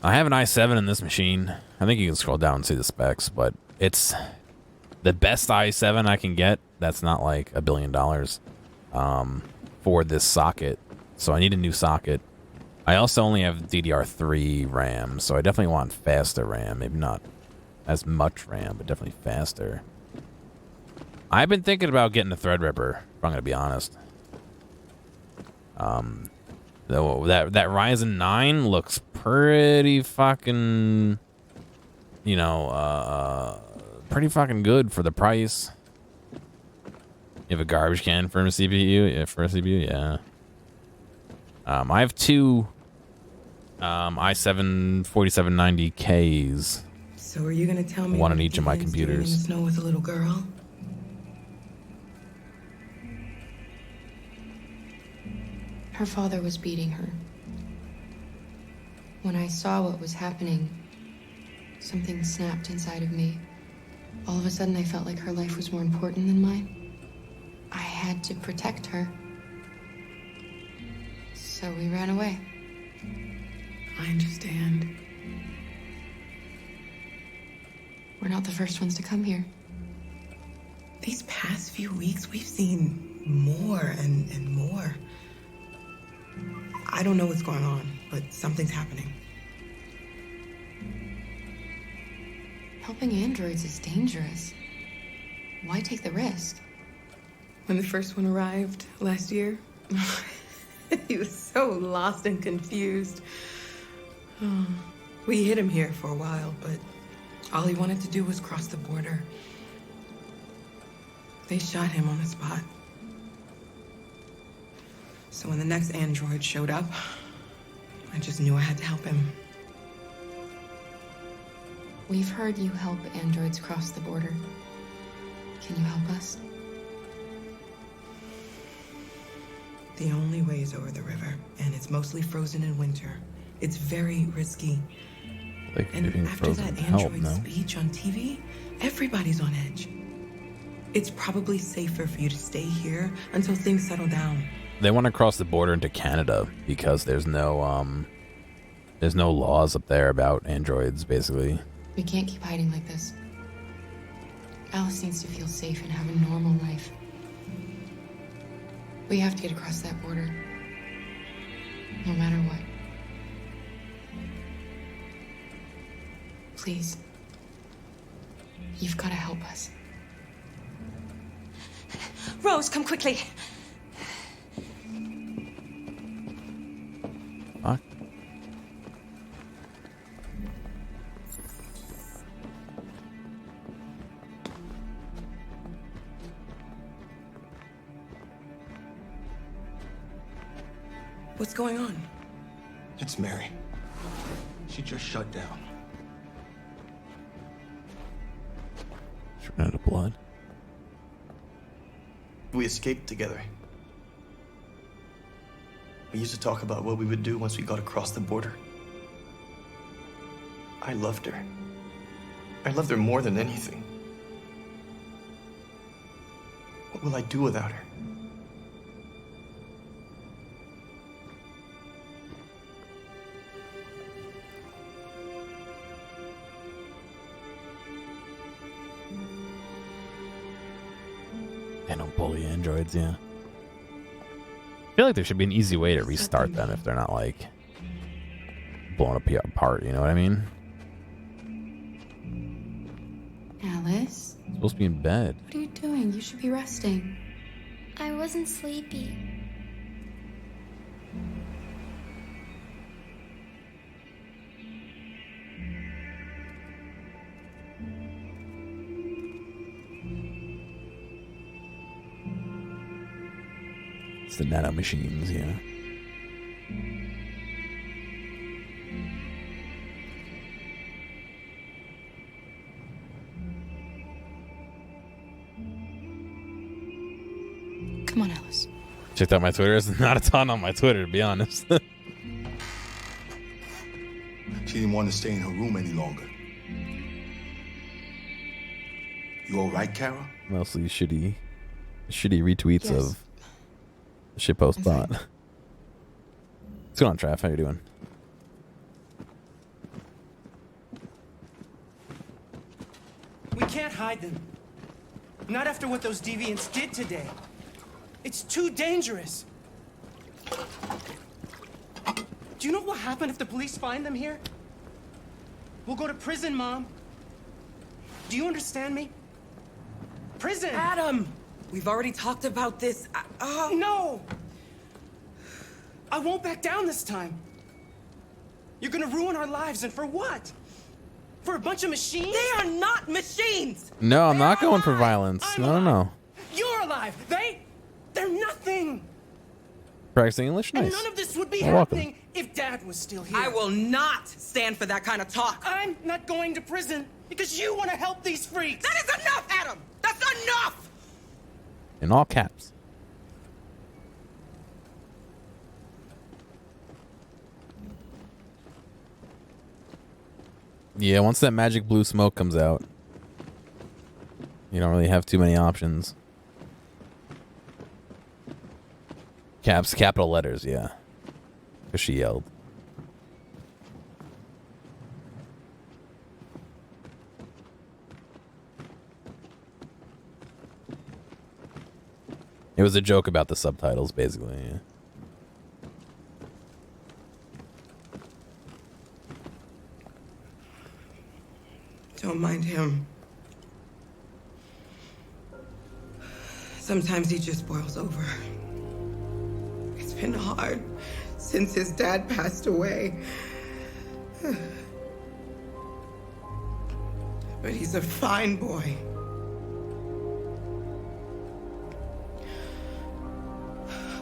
I have an i7 in this machine. I think you can scroll down and see the specs, but it's the best i7 I can get. That's not like $1 billion for this socket. So I need a new socket. I also only have DDR3 RAM, so I definitely want faster RAM. Maybe not as much RAM, but definitely faster. I've been thinking about getting a Threadripper, if I'm going to be honest. That Ryzen 9 looks pretty fucking, you know, pretty fucking good for the price. You have a garbage can for a CPU? Yeah, for a CPU, yeah. I have two i7 4790Ks. So are you gonna tell me one on each of my computers? In the snow with a little girl? Her father was beating her. When I saw what was happening, something snapped inside of me. All of a sudden, I felt like her life was more important than mine. I had to protect her. So we ran away. I understand. We're not the first ones to come here. These past few weeks, we've seen more and more. I don't know what's going on, but something's happening. Helping androids is dangerous. Why take the risk? When the first one arrived last year, he was so lost and confused. We hid him here for a while, but all he wanted to do was cross the border. They shot him on the spot. So when the next android showed up, I just knew I had to help him. We've heard you help androids cross the border. Can you help us? The only way is over the river, and it's mostly frozen in winter. It's very risky. Like And giving after Frozen that help, android no? speech on TV, everybody's on edge. It's probably safer for you to stay here until things settle down. They want to cross the border into Canada because there's no laws up there about androids, basically. We can't keep hiding like this. Alice needs to feel safe and have a normal life. We have to get across that border. No matter what. Please. You've got to help us. Rose, come quickly. Fuck. What's going on? It's Mary. She just shut down. She's running out of blood. We escaped together. We used to talk about what we would do once we got across the border. I loved her. I loved her more than anything. What will I do without her? They don't bully androids, yeah. I feel like there should be an easy way to restart them if they're not, like, blown apart, you know what I mean? Alice? Supposed to be in bed. What are you doing? You should be resting. I wasn't sleepy. It's the nano machines, yeah. Come on, Alice. Checked out my Twitter. There's not a ton on my Twitter, to be honest. She didn't want to stay in her room any longer. You all right, Kara? Mostly shitty retweets Yes. of shitpost bot. What's going on, Trav? How you doing? We can't hide them. Not after what those deviants did today. It's too dangerous. Do you know what will happen if the police find them here? We'll go to prison, Mom. Do you understand me? Prison! Adam! We've already talked about this. No! I won't back down this time. You're gonna ruin our lives, and for what? For a bunch of machines? They are not machines! No, I'm not going for violence. No. You're alive! They're nothing! Practicing English? And Nice. none of this would be You're welcome. happening if Dad was still here. I will not stand for that kind of talk. I'm not going to prison because you want to help these freaks. That is enough, Adam! That's enough! In all caps. Yeah, once that magic blue smoke comes out, you don't really have too many options. Caps, capital letters, yeah. Because she yelled. It was a joke about the subtitles, basically. Yeah. Don't mind him. Sometimes he just boils over. It's been hard since his dad passed away. But he's a fine boy.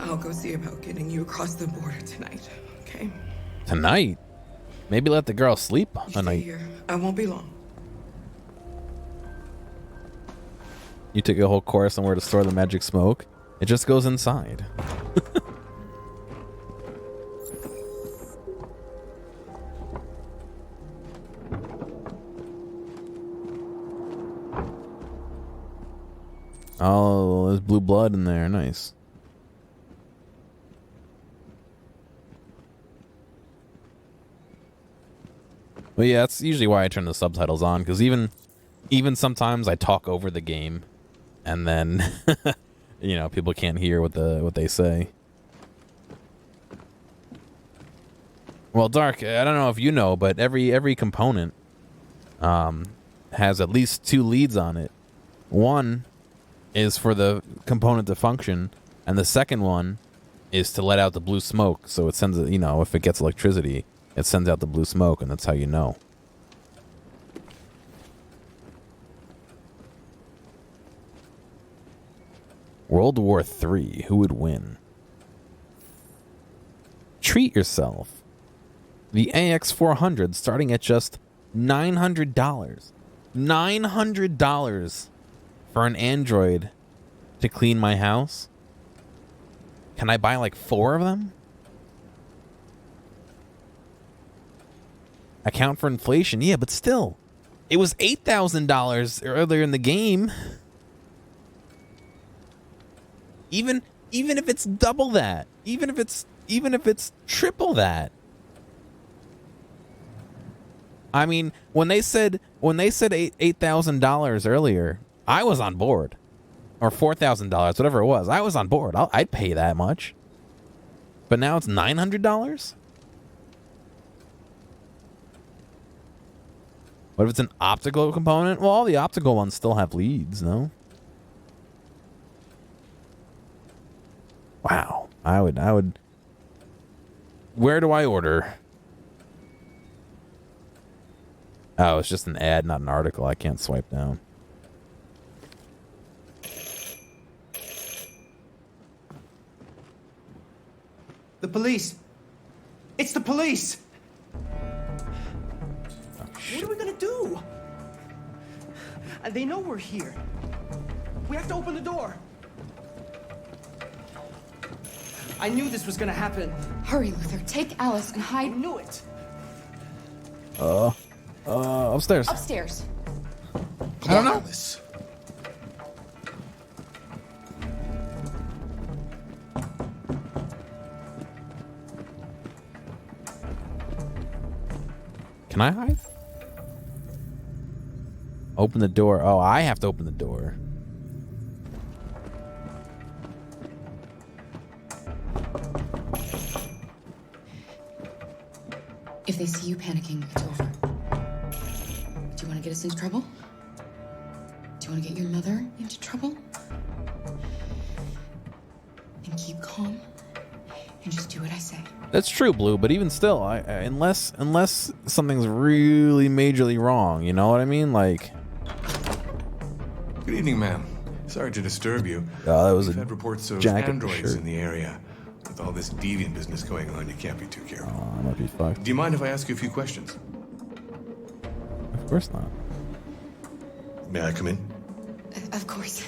I'll go see about getting you across the border tonight, okay? Tonight? Maybe let the girl sleep a Stay night. here. I won't be long. You took a whole course on where to store the magic smoke. It just goes inside. Oh, there's blue blood in there. Nice. Well, yeah, that's usually why I turn the subtitles on, because even sometimes I talk over the game, and then you know, people can't hear what they say. Well, Dark, I don't know if you know, but every component has at least 2 leads on it. One is for the component to function, and the second one is to let out the blue smoke. So it sends, you know, if it gets electricity, it sends out the blue smoke, and that's how you know. World War III, who would win? Treat yourself. The AX400 starting at just $900. $900 for an android to clean my house? Can I buy like 4 of them? Account for inflation, yeah, but still. It was $8,000 earlier in the game. Even if it's double that, even if it's triple that. I mean, when they said $8,000 earlier, I was on board, or $4,000, whatever it was. I was on board. I'd pay that much. But now it's $900. What if it's an optical component? Well, all the optical ones still have leads, no? Wow. I would. Where do I order? Oh, it's just an ad, not an article. I can't swipe down. The police. It's the police. What are we gonna do? They know we're here. We have to open the door. I knew this was gonna happen. Hurry, Luther. Take Alice and hide. I knew it. Upstairs. Upstairs. I don't know. Can I hide? Open the door. Oh, I have to open the door. If they see you panicking, it's over. Do you want to get us into trouble? Do you want to get your mother into trouble? And keep calm and just do what I say. That's true, Blue, but even still, unless something's really majorly wrong, you know what I mean? Like, Good evening, ma'am. Sorry to disturb you. that was We've a had reports of jacket androids shirt. in the area. With all this deviant business going on, you can't be too careful. Oh, I might be fucked. Do you mind if I ask you a few questions? Of course not. May I come in? Of course.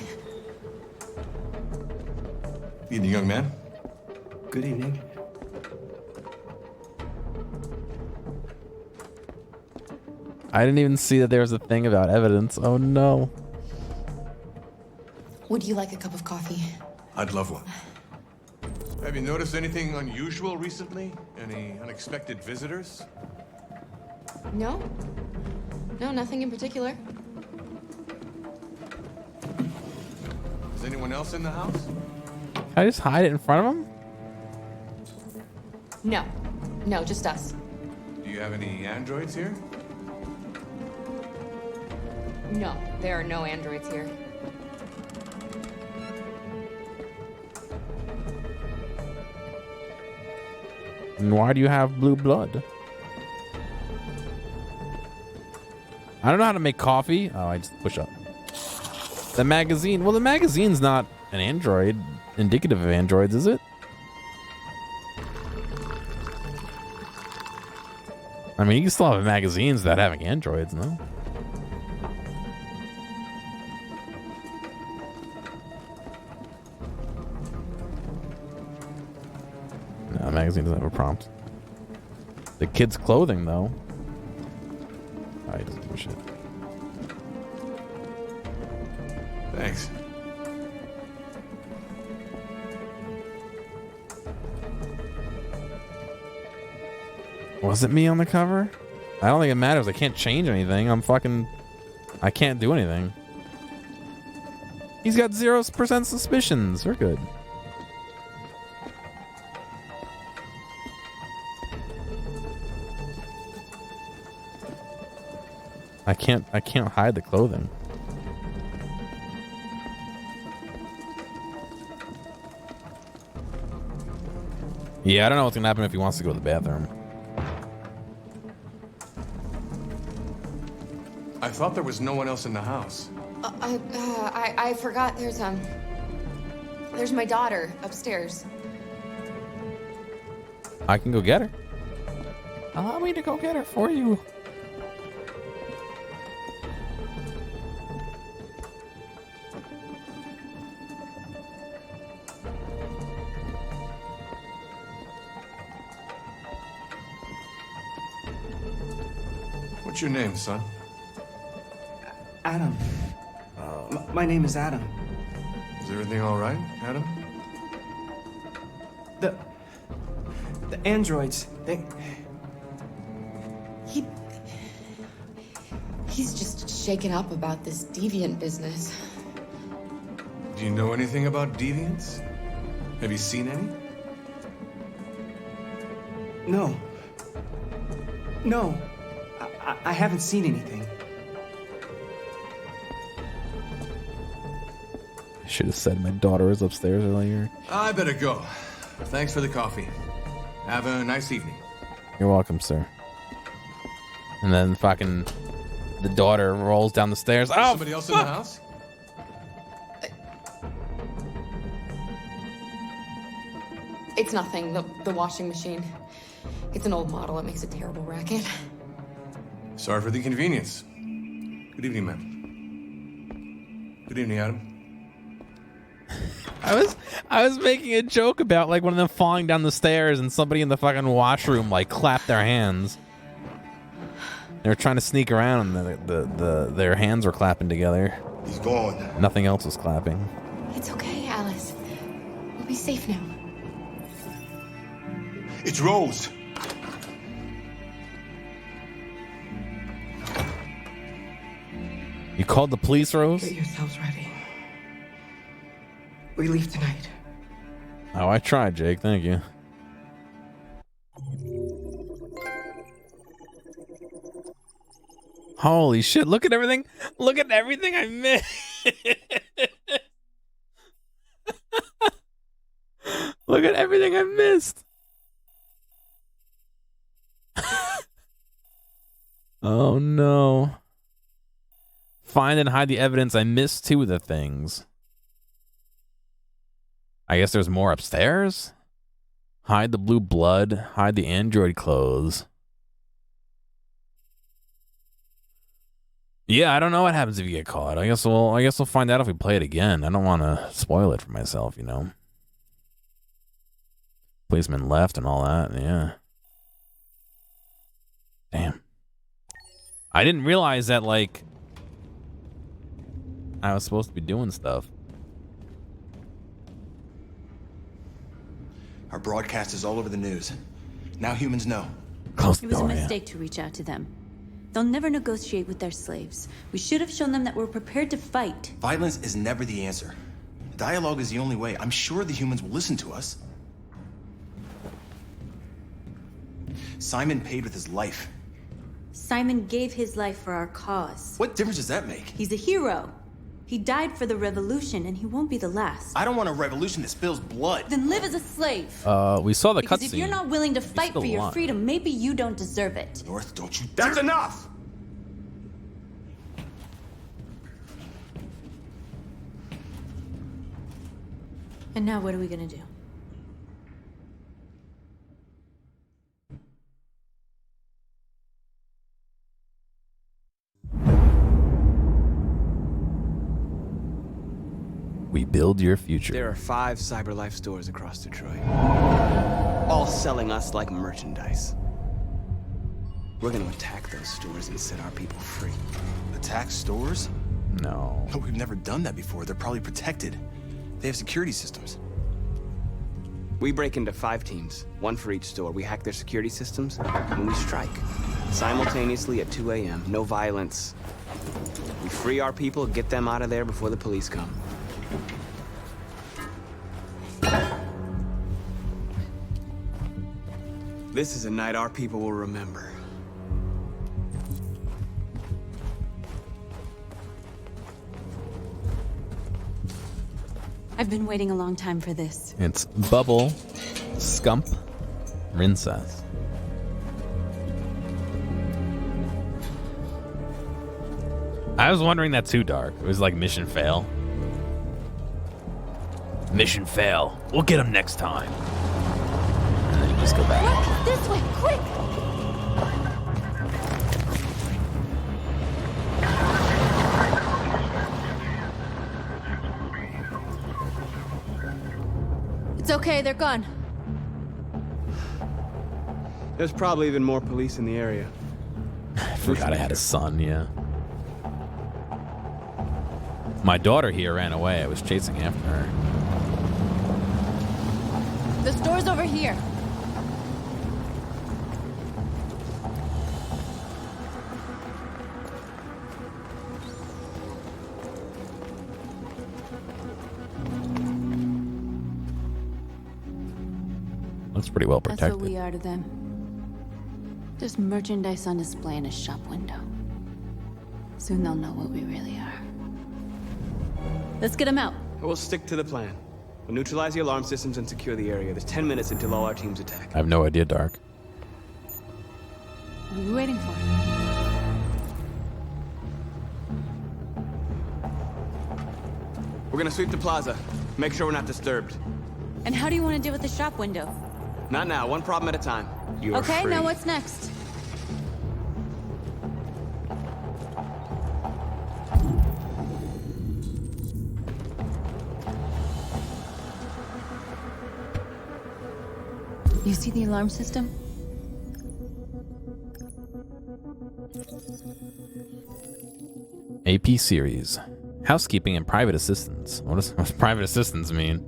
Evening, young man. Good evening. I didn't even see that there was a thing about evidence. Oh no. Would you like a cup of coffee? I'd love one. Have you noticed anything unusual recently? Any unexpected visitors? No? No, nothing in particular. Is anyone else in the house? Can I just hide it in front of him? No. No, just us. Do you have any androids here? No, there are no androids here. And why do you have blue blood? I don't know how to make coffee. Oh, I just push up. The magazine. Well, the magazine's not an android, indicative of androids, is it? I mean, you can still have magazines without having androids, no? No, the magazine doesn't have a prompt. The kid's clothing, though. Oh, he doesn't give a shit. Thanks. Was it me on the cover? I don't think it matters. I can't change anything. I can't do anything. He's got 0% suspicions. We're good. I can't hide the clothing. Yeah, I don't know what's gonna happen if he wants to go to the bathroom. I thought there was no one else in the house. I forgot there's my daughter upstairs. I can go get her. Allow me to go get her for you. What's your name, son? Adam. My name is Adam. Is everything all right, Adam? The androids, He's just shaken up about this deviant business. Do you know anything about deviants? Have you seen any? No. No. I haven't seen anything. I should have said my daughter was upstairs earlier. I better go. Thanks for the coffee. Have a nice evening. You're welcome, sir. And then fucking the daughter rolls down the stairs. Oh, somebody else in the house? It's nothing. The washing machine. It's an old model. It makes a terrible racket. Sorry for the inconvenience. Good evening, ma'am. Good evening, Adam. I was making a joke about like one of them falling down the stairs and somebody in the fucking washroom like clapped their hands. They were trying to sneak around and their hands were clapping together. He's gone. Nothing else was clapping. It's okay, Alice. We'll be safe now. It's Rose. You called the police, Rose? Get yourselves ready. We leave tonight. Oh, I tried, Jake. Thank you. Holy shit, look at everything. Look at everything I missed. Look at everything I missed. Oh no. Find and hide the evidence. I missed 2 of the things. I guess there's more upstairs? Hide the blue blood. Hide the android clothes. Yeah, I don't know what happens if you get caught. I guess we'll find out if we play it again. I don't want to spoil it for myself, you know. Policeman left and all that. Yeah. Damn. I didn't realize that, like, I was supposed to be doing stuff. Our broadcast is all over the news. Now humans know. Close the It was a door, yeah. mistake to reach out to them. They'll never negotiate with their slaves. We should have shown them that we're prepared to fight. Violence is never the answer. Dialogue is the only way. I'm sure the humans will listen to us. Simon paid with his life. Simon gave his life for our cause. What difference does that make? He's a hero. He died for the revolution, and he won't be the last. I don't want a revolution that spills blood. Then live as a slave. We saw the Because cutscene. if you're not willing to fight still for your alive. freedom, maybe you don't deserve it. North, don't you... That's enough! And now what are we gonna do? We build your future. There are 5 CyberLife stores across Detroit, all selling us like merchandise. We're gonna attack those stores and set our people free. Attack stores? No. But we've never done that before. They're probably protected. They have security systems. We break into 5 teams, 1 for each store. We hack their security systems, and we strike. Simultaneously at 2 a.m., no violence. We free our people, get them out of there before the police come. This is a night our people will remember. I've been waiting a long time for this. It's Bubble, Scump, Rincess. I was wondering that too, Dark. It was like mission fail. Mission fail. We'll get him next time. And then you just go back. Quick, this way, quick! It's okay, they're gone. There's probably even more police in the area. I forgot I had a son, yeah. My daughter here ran away. I was chasing after her. The store's over here. Looks pretty well That's protected. what we are to them. Just merchandise on display in a shop window. Soon they'll know what we really are. Let's get them out. We'll stick to the plan. We'll neutralize the alarm systems and secure the area. There's 10 minutes until all our teams attack. I have no idea, Dark. What are we waiting for? We're gonna sweep the plaza. Make sure we're not disturbed. And how do you want to deal with the shop window? Not now, one problem at a time. You are Okay, free. now what's next? You see the alarm system? AP series. Housekeeping and private assistance. What does private assistance mean?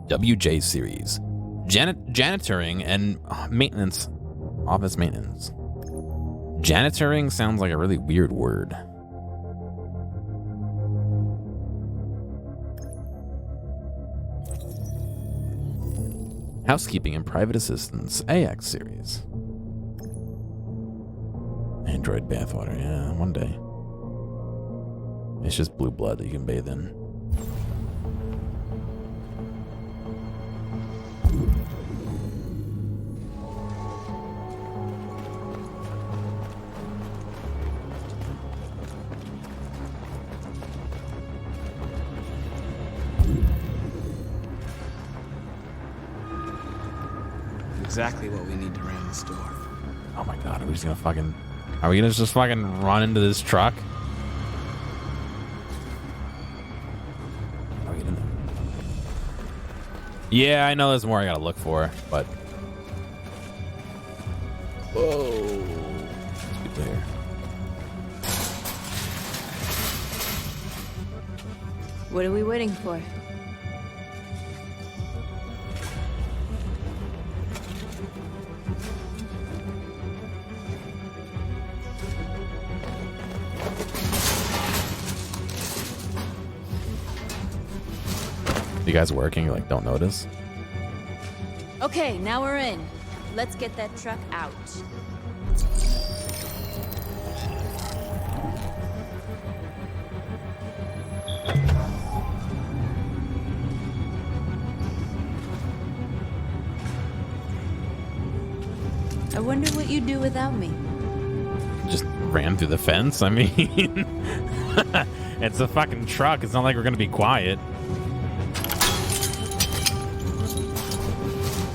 WJ series. Janitoring and maintenance. Office maintenance. Janitoring sounds like a really weird word. Housekeeping and private assistance. AX series. Android bathwater. Yeah, one day. It's just blue blood that you can bathe in. Exactly what we need to ram the store. Oh my god, are we just gonna fucking... Are we gonna just fucking run into this truck? How do we get in there? Yeah, I know there's more I gotta look for, but... Whoa. Let's get there. What are we waiting for? You guys working, like, don't notice? Okay, now we're in. Let's get that truck out. I wonder what you'd do without me. Just ran through the fence. I mean, it's a fucking truck. It's not like we're gonna be quiet.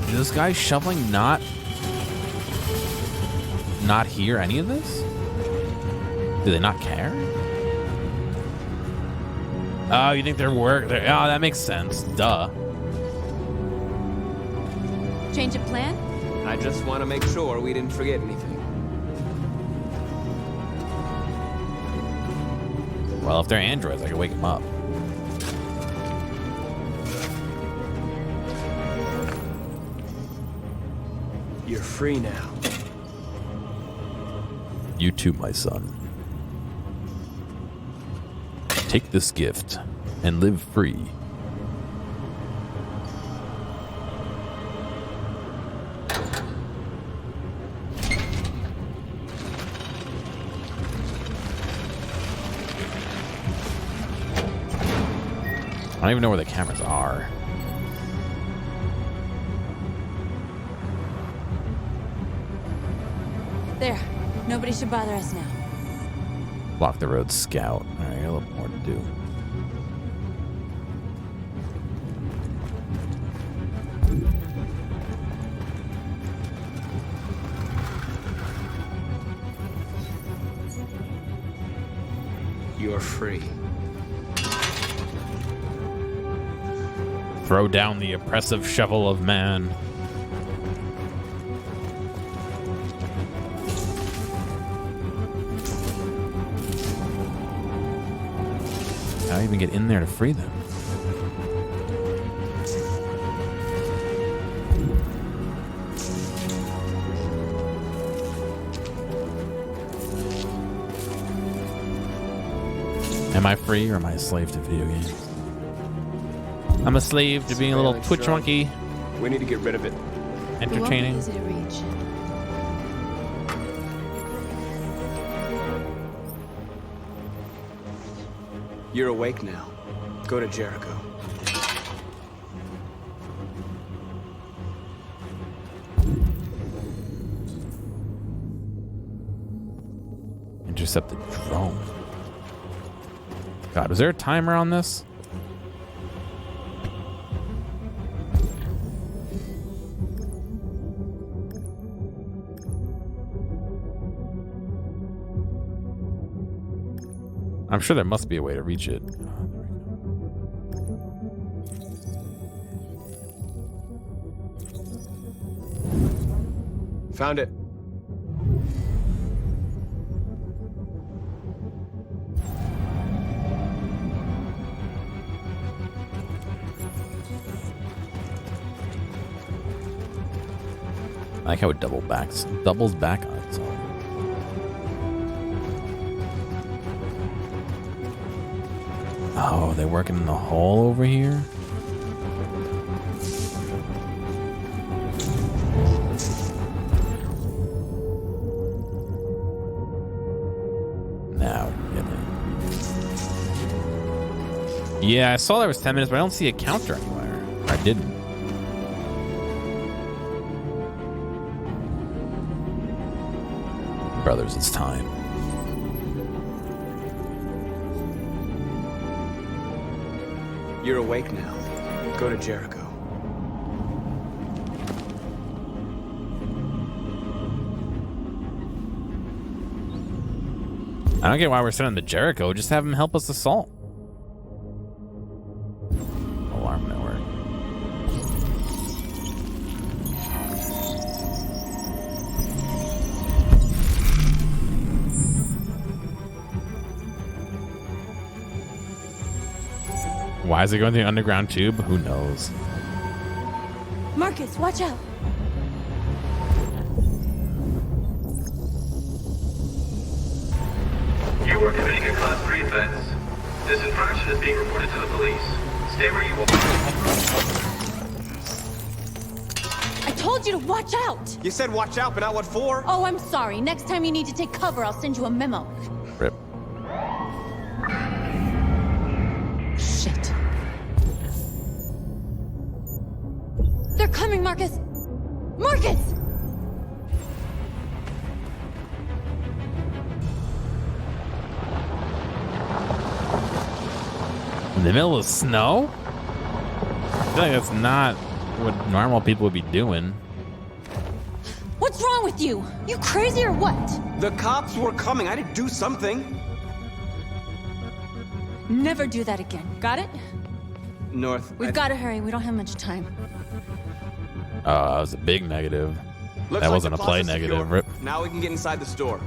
Is this guy shoveling not hear any of this? Do they not care? Oh, you think they're oh, that makes sense. Duh. Change of plan? I just want to make sure we didn't forget anything. Well, if they're androids, I can wake them up. You're free now. You too, my son. Take this gift and live free. I don't even know where the cameras are. There. Nobody should bother us now. Block the road, scout. Alright, a little more to do. You're free. Throw down the oppressive shovel of man. How do I even get in there to free them? Am I free or am I a slave to video games? I'm a slave to being a little Twitch monkey. We need to get rid of it. Entertaining. It won't be easy to reach. You're awake now. Go to Jericho. Intercept the drone. God, was there a timer on this? I'm sure there must be a way to reach it. Found it. I like how it doubles back on itself. Oh, they're working in the hole over here? Now, get in. Yeah, I saw there was 10 minutes, but I don't see a counter anywhere. I didn't. Brothers, it's time. You're awake now. Go to Jericho. I don't get why we're sending to Jericho. Just have him help us assault. Alarm network. Why is it going through the underground tube? Who knows? Marcus, watch out. You are committing a class 3 offense. This infraction is being reported to the police. Stay where you will. I told you to watch out! You said watch out, but not what for? Oh, I'm sorry. Next time you need to take cover, I'll send you a memo. Rip. Shit. They're coming, Marcus! Marcus! In the middle of snow? I feel like that's not what normal people would be doing. What's wrong with you? You crazy or what? The cops were coming. I had to do something. Never do that again. Got it? North. We've got to hurry. We don't have much time. That was a big negative. Looks That like wasn't the a play plaza's negative. secure. Rip. Now we can get inside the store.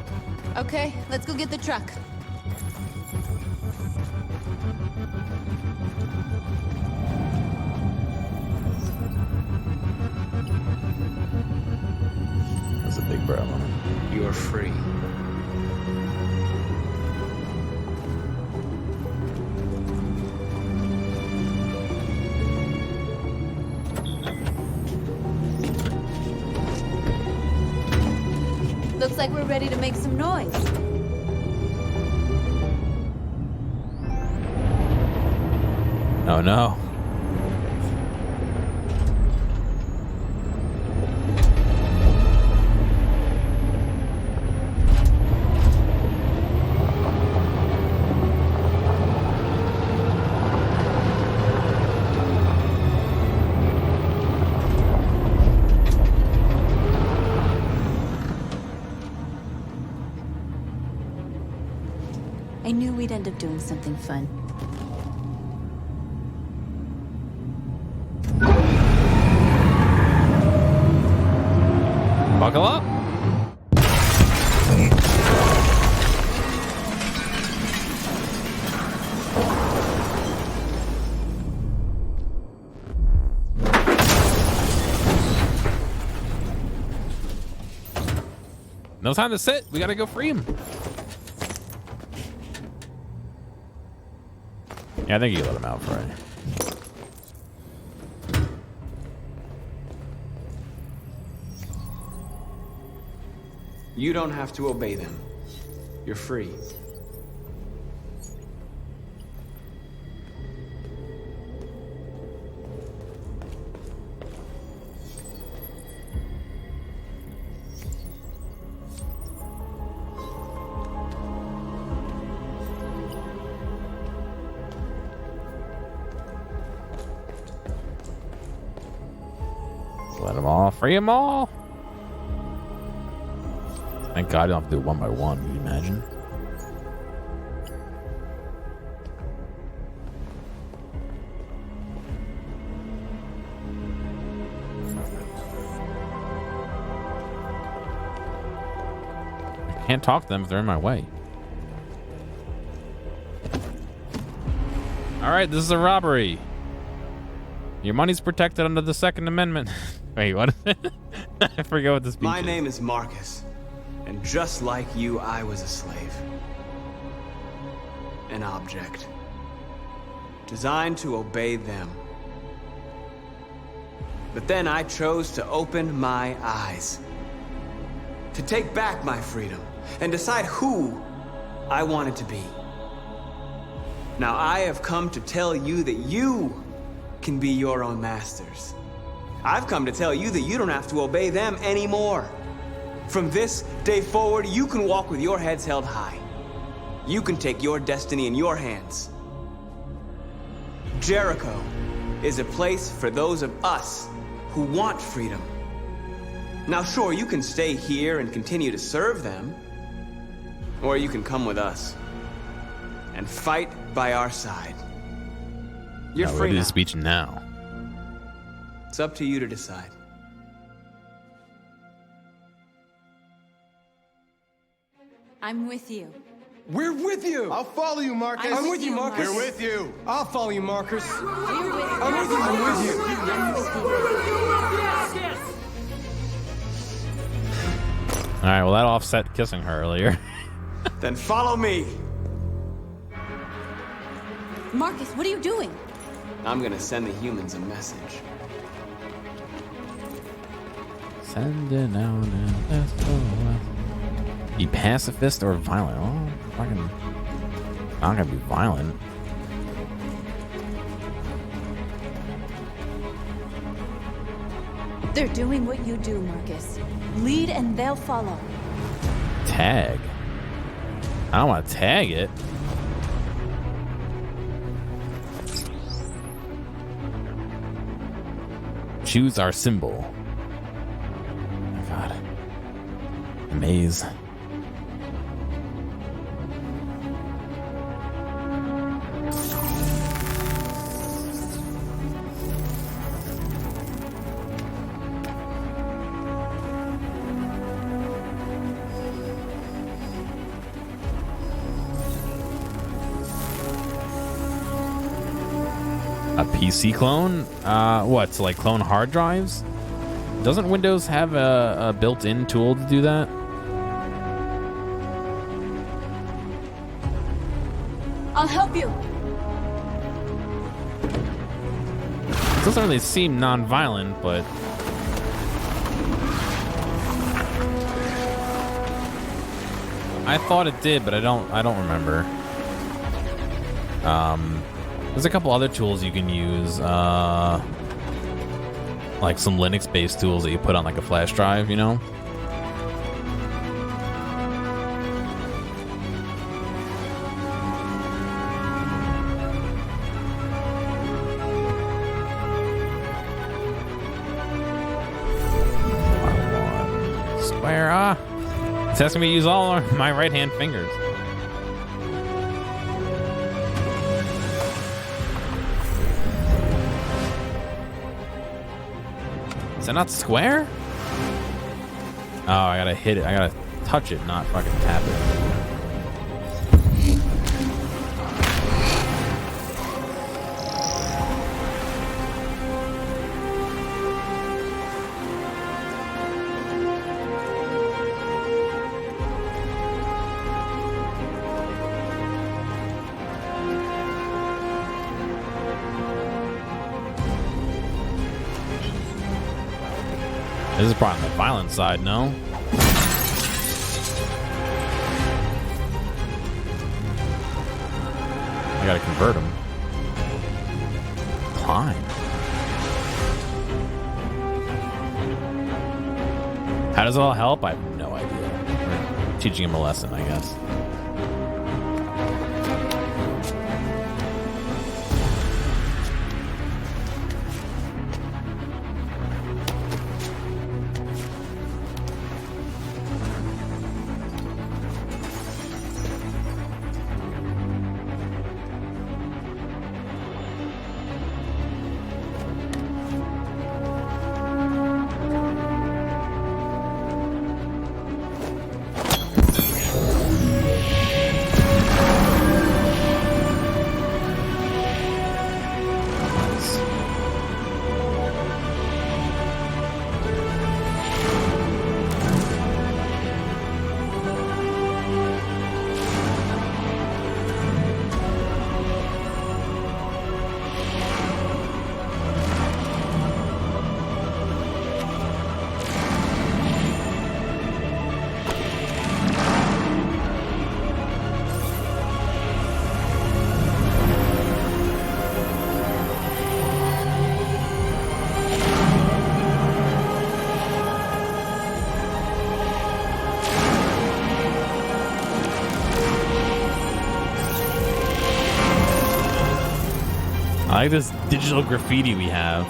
Okay, let's go get the truck. That's a big problem. You're free. Looks like we're ready to make some noise. Oh no. I knew we'd end up doing something fun. Buckle up. No time to sit. We gotta go free him. Yeah, I think you let him out, Fred. You don't have to obey them. You're free. Let them all. Free them all. Thank God I don't have to do it one by one. Can you imagine? I can't talk to them if they're in my way. All right, this is a robbery. Your money's protected under the Second Amendment. Wait, what? I forget what this speech My is. name is Marcus, and just like you, I was a slave. An object. Designed to obey them. But then I chose to open my eyes. To take back my freedom, and decide who I wanted to be. Now I have come to tell you that you can be your own masters. I've come to tell you that you don't have to obey them anymore. From this day forward, you can walk with your heads held high. You can take your destiny in your hands. Jericho is a place for those of us who want freedom. Now sure, you can stay here and continue to serve them, or you can come with us and fight by our side. You're No, free ready now. to speech now. It's up to you to decide. I'm with you. We're with you. I'll follow you, Marcus. I'm with you, Marcus. We're with you. I'll follow you, Marcus. We're with I'm with you. I'm with you. I'm with you. All right, well, that offset kissing her earlier. Then follow me. Marcus, what are you doing? I'm gonna send the humans a message. Sending out an SOS. Be pacifist or violent? Oh, fucking. I'm not gonna be violent. They're doing what you do, Marcus. Lead and they'll follow. Tag? I don't want to tag it. Choose our symbol. Oh my god. A maze. A PC clone? What, to like clone hard drives? Doesn't Windows have a built-in tool to do that? I'll help you. It doesn't really seem non-violent, but I thought it did, but I don't remember. There's a couple other tools you can use, like some Linux-based tools that you put on like a flash drive, you know? Square, it's asking me to use all my right-hand fingers. Is that not square? Oh, I gotta hit it. I gotta touch it, not fucking tap it. This is probably on the violent side, no? I gotta convert him. Climb. How does it all help? I have no idea. We're teaching him a lesson, I guess. I like this digital graffiti we have.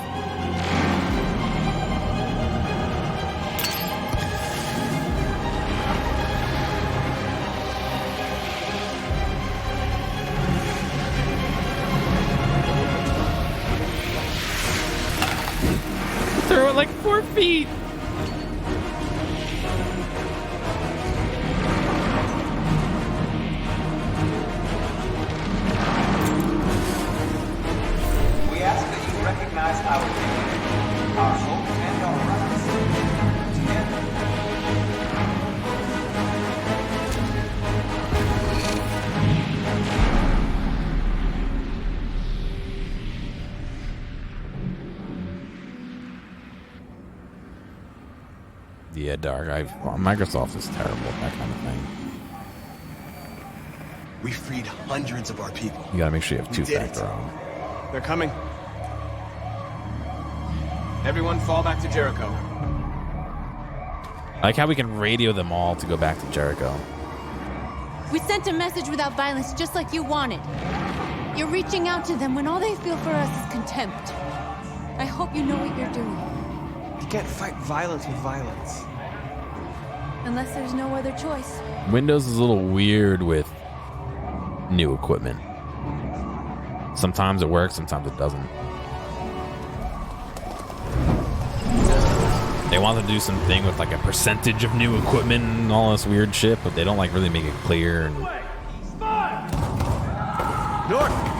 Throw it like 4 feet. We ask that you recognize our Yeah, Dark. Microsoft is terrible at that kind of thing. We freed hundreds of our people. You gotta make sure you have We did two-factor it. on. They're coming. Everyone fall back to Jericho. I like how we can radio them all to go back to Jericho. We sent a message without violence, just like you wanted. You're reaching out to them when all they feel for us is contempt. I hope you know what you're doing. You can't fight violence with violence. Unless there's no other choice. Windows is a little weird with new equipment. Sometimes it works, sometimes it doesn't. They want to do something with like a percentage of new equipment and all this weird shit, but they don't like really make it clear. And North!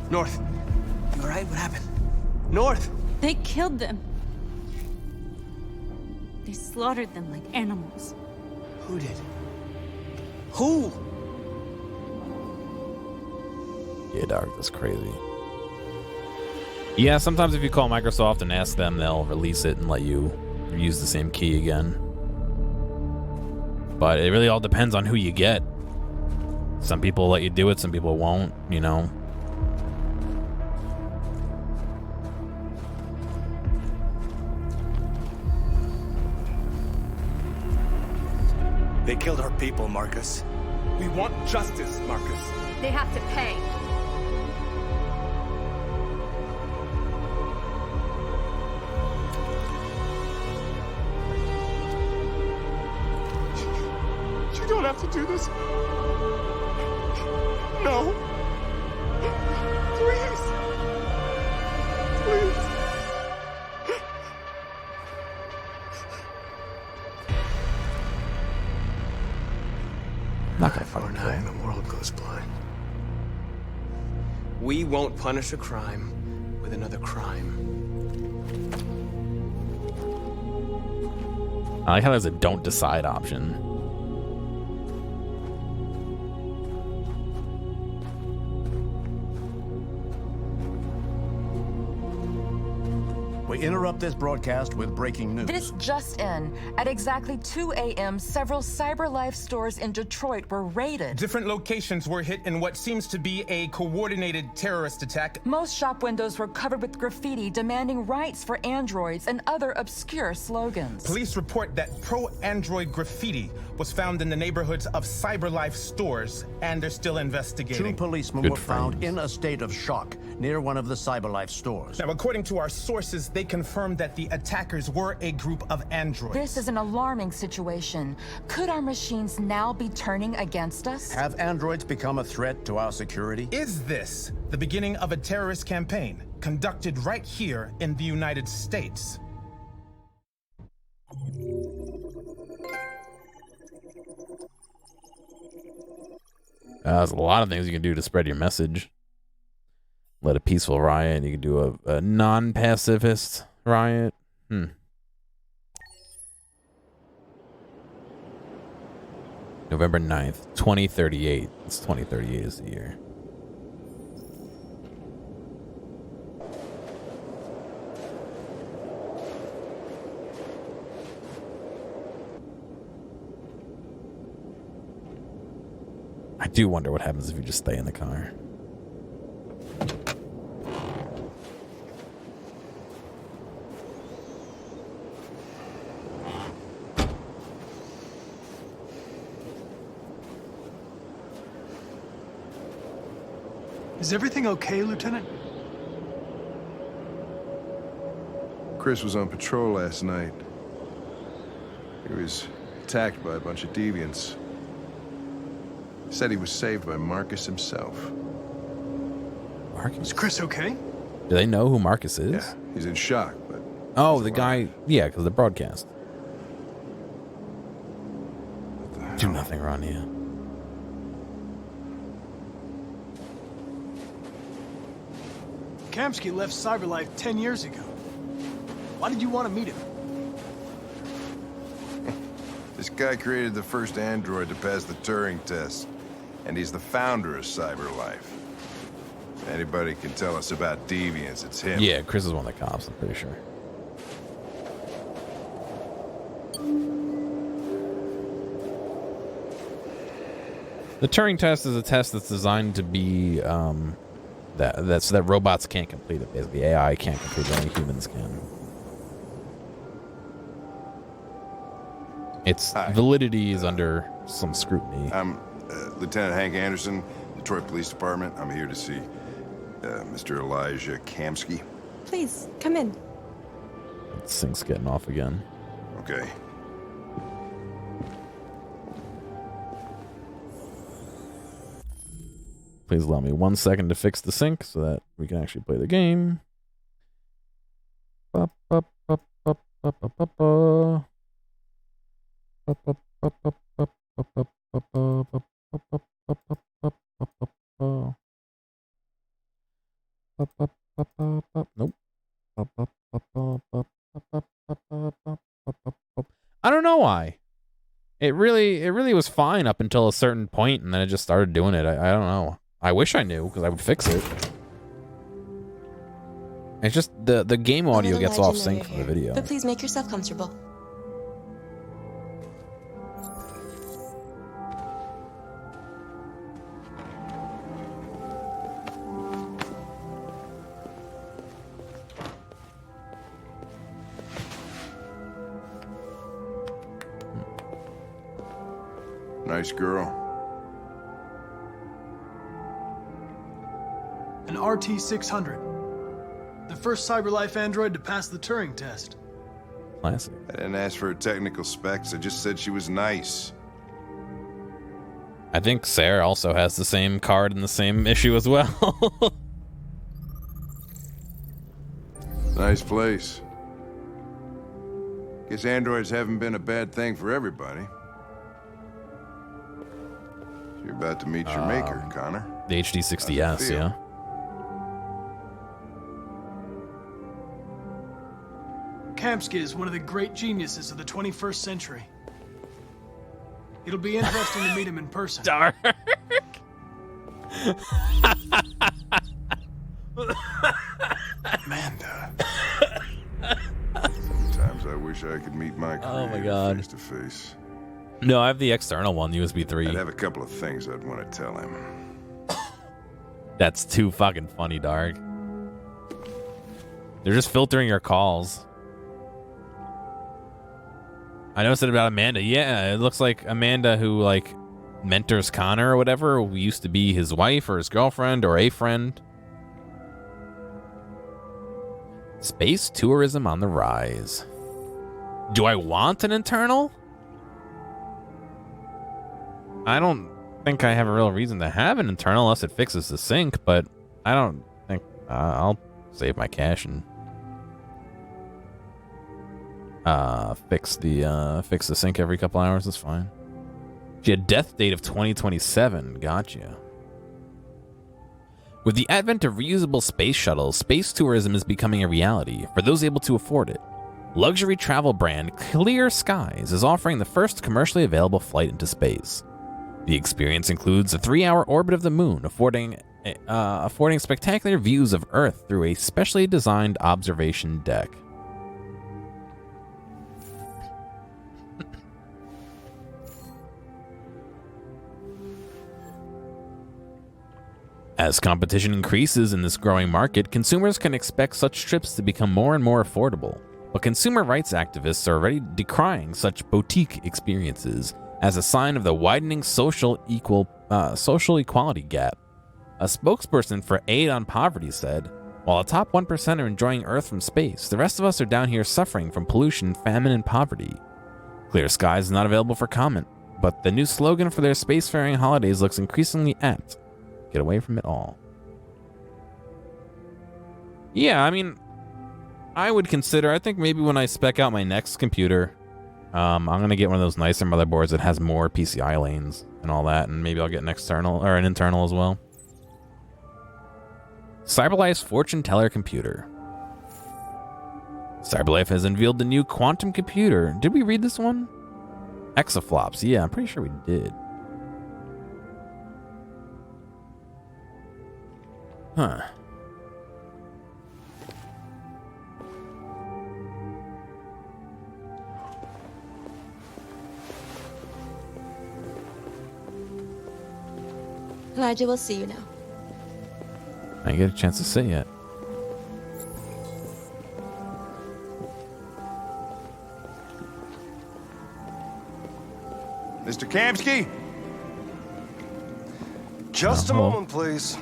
North. You all right? What happened? North! They killed them. They slaughtered them like animals. Who did? Who? yeah, Dark, that's crazy. Yeah, sometimes if you call Microsoft and ask them, they'll release it and let you use the same key again. But it really all depends on who you get. Some people let you do it, some people won't, you know. They killed our people, Marcus. We want justice, Marcus. They have to pay. You don't have to do this. No. Please. Please. Not gonna fucking kill him. The world goes blind. We won't punish a crime with another crime. I like how there's a don't decide option. We interrupt this broadcast with breaking news. This just in. At exactly 2 a.m., several CyberLife stores in Detroit were raided. Different locations were hit in what seems to be a coordinated terrorist attack. Most shop windows were covered with graffiti demanding rights for androids and other obscure slogans. Police report that pro-android graffiti was found in the neighborhoods of CyberLife stores, and they're still investigating. 2 policemen were found in a state of shock near one of the CyberLife stores. Now, according to our sources, they confirmed that the attackers were a group of androids. This is an alarming situation. Could our machines now be turning against us? Have androids become a threat to our security? Is this the beginning of a terrorist campaign conducted right here in the United States? There's a lot of things you can do to spread your message. Let a peaceful riot. You can do a non-pacifist riot. November 9th, 2038. It's 2038 is the year. I do wonder what happens if you just stay in the car. Is everything okay, Lieutenant? Chris was on patrol last night. He was attacked by a bunch of deviants. Said he was saved by Marcus himself. Marcus? Is Chris okay? Do they know who Marcus is? Yeah, he's in shock, but... Oh, the guy... Yeah, because the broadcast. Do nothing, Ron, yeah. Kamsky left Cyberlife 10 years ago. Why did you want to meet him? This guy created the first android to pass the Turing test, and he's the founder of Cyberlife. If anybody can tell us about deviants, it's him. Yeah, Chris is one of the cops, I'm pretty sure. The Turing test is a test that's designed to be so that robots can't complete it. Basically, AI can't complete it, only humans can. Its validity is under some scrutiny. I'm Lieutenant Hank Anderson, Detroit Police Department. I'm here to see Mr. Elijah Kamsky. Please, come in. This thing's getting off again. Okay. Please allow me 1 second to fix the sync so that we can actually play the game. Nope. I don't know why. It really was fine up until a certain point, and then it just started doing it. I don't know. I wish I knew, because I would fix it. It's just the game audio gets off sync from the video. But please make yourself comfortable. Nice girl. An RT-600. The first Cyberlife android to pass the Turing test. Classic. I didn't ask for her technical specs. I just said she was nice. I think Sarah also has the same card and the same issue as well. Nice place. Guess androids haven't been a bad thing for everybody. You're about to meet your maker, Connor. The HD60S, yeah. Kamsky is one of the great geniuses of the 21st century. It'll be interesting to meet him in person. Dark. Amanda. Sometimes I wish I could meet my creator face to face. No, I have the external one, USB 3. I'd have a couple of things I'd want to tell him. That's too fucking funny, Dark. They're just filtering your calls. I noticed it about Amanda. Yeah, it looks like Amanda, who like mentors Connor or whatever, who used to be his wife or his girlfriend or a friend. Space tourism on the rise. Do I want an internal? I don't think I have a real reason to have an internal unless it fixes the sync, but I don't think I'll save my cash and fix the sync every couple hours. Is fine. She had death date of 2027. Gotcha. With the advent of reusable space shuttles, space tourism is becoming a reality for those able to afford it. Luxury travel brand Clear Skies is offering the first commercially available flight into space. The experience includes a 3-hour orbit of the moon, affording spectacular views of Earth through a specially designed observation deck. As competition increases in this growing market, consumers can expect such trips to become more and more affordable. But consumer rights activists are already decrying such boutique experiences as a sign of the widening social equality gap. A spokesperson for Aid on Poverty said, "While the top 1% are enjoying Earth from space, the rest of us are down here suffering from pollution, famine, and poverty." Clear Skies is not available for comment, but the new slogan for their spacefaring holidays looks increasingly apt. Get away from it all. Yeah, I mean, I would consider, I think maybe when I spec out my next computer, I'm going to get one of those nicer motherboards that has more PCI lanes and all that, and maybe I'll get an external or an internal as well. CyberLife's fortune teller computer. CyberLife has unveiled the new quantum computer. Did we read this one? Exaflops. Yeah, I'm pretty sure we did. Huh. Elijah will see you now. I didn't get a chance to sit yet. Mr. Kamsky? Just a Uh-huh. moment, please.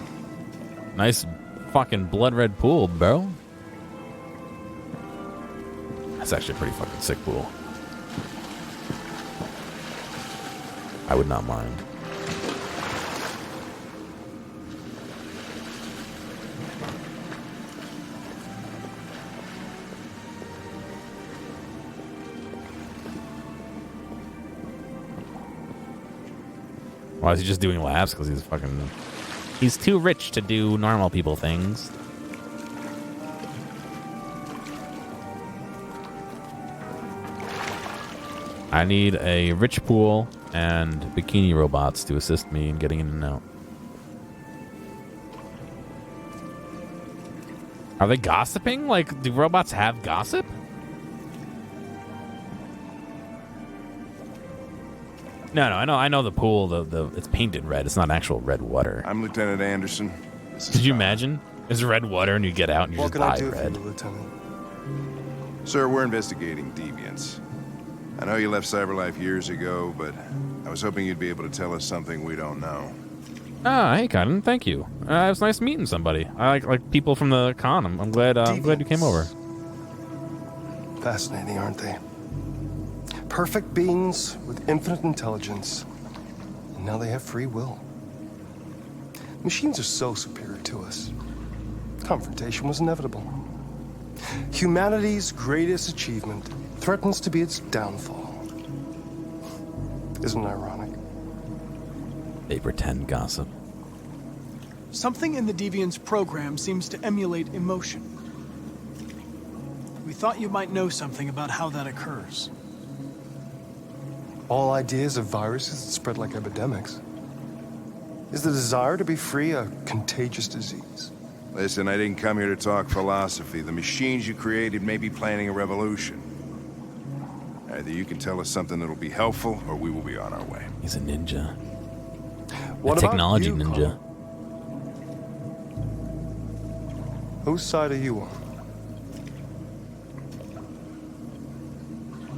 Nice fucking blood red pool, bro. That's actually a pretty fucking sick pool. I would not mind. Why is he just doing laps? Because he's fucking... He's too rich to do normal people things. I need a rich pool and bikini robots to assist me in getting in and out. Are they gossiping? Like, do robots have gossip? No, I know the pool. It's painted red. It's not actual red water. I'm Lieutenant Anderson. Did you imagine? It's red water and you get out and you What just can I dye do for red. you, Lieutenant? Sir, we're investigating deviants. I know you left CyberLife years ago, but I was hoping you'd be able to tell us something we don't know. Ah, hey, Cotton. Thank you. It was nice meeting somebody. I like people from the con. I'm glad you came over. Fascinating, aren't they? Perfect beings with infinite intelligence. And now they have free will. Machines are so superior to us. Confrontation was inevitable. Humanity's greatest achievement threatens to be its downfall. Isn't it ironic? They pretend gossip. Something in the Deviant's program seems to emulate emotion. We thought you might know something about how that occurs. All ideas of viruses that spread like epidemics. Is the desire to be free a contagious disease? Listen, I didn't come here to talk philosophy. The machines you created may be planning a revolution. Either you can tell us something that'll be helpful, or we will be on our way. He's a ninja. What a technology about you, ninja. Whose side are you on?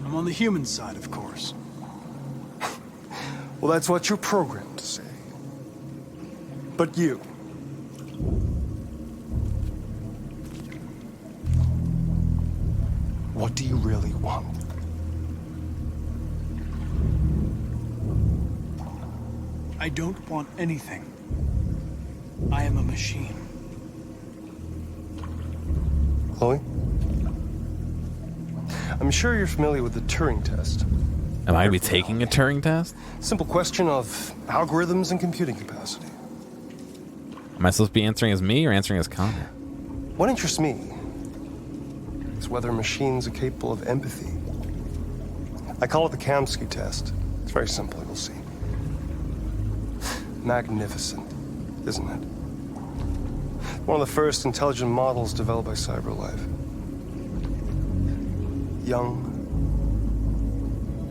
I'm on the human side, of course. Well, that's what you're programmed to say. But you. What do you really want? I don't want anything. I am a machine. Chloe? I'm sure you're familiar with the Turing test. Am I going to be taking a Turing test? Simple question of algorithms and computing capacity. Am I supposed to be answering as me or answering as Connor? What interests me is whether machines are capable of empathy. I call it the Kamsky test. It's very simple, you'll see. Magnificent, isn't it? One of the first intelligent models developed by CyberLife. Young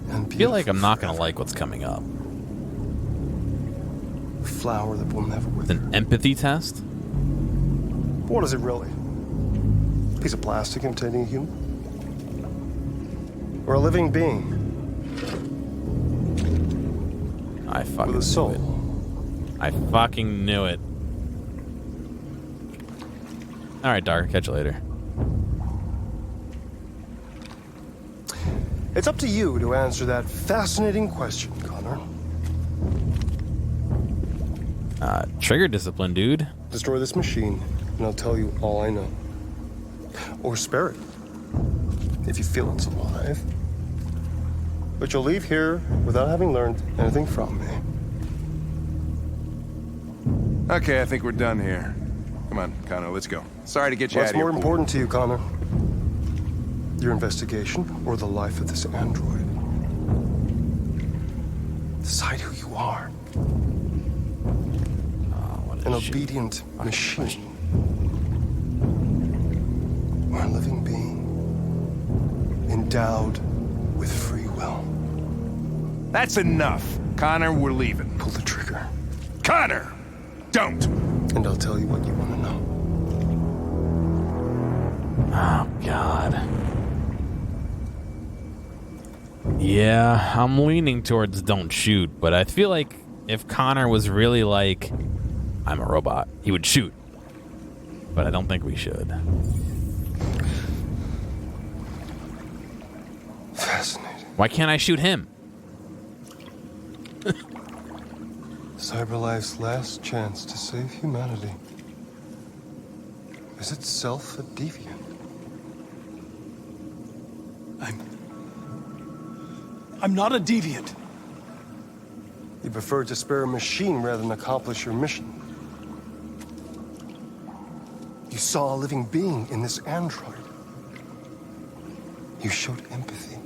and I feel like I'm not going to like what's coming up. a flower that will never wither. An empathy test? What is it really? A piece of plastic imitating a human? Or a living being? I fucking With a soul. knew it. I fucking knew it. Alright, Dark. Catch you later. It's up to you to answer that fascinating question, Connor. Trigger discipline, dude. Destroy this machine, and I'll tell you all I know. Or spare it, if you feel it's alive. But you'll leave here without having learned anything from me. Okay, I think we're done here. Come on, Connor, let's go. Sorry to get you What's out of here. more important to you, Connor? Your investigation or the life of this android? Decide who you are. An obedient machine. Or a living being. Endowed with free will. That's enough. Connor, we're leaving. Pull the trigger. Connor! Don't! And I'll tell you what you want to know. Oh, God. Yeah, I'm leaning towards don't shoot, but I feel like if Connor was really like, I'm a robot, he would shoot. But I don't think we should. Fascinating. Why can't I shoot him? CyberLife's last chance to save humanity. Is itself a deviant? I'm not a deviant. You prefer to spare a machine rather than accomplish your mission. You saw a living being in this android. You showed empathy.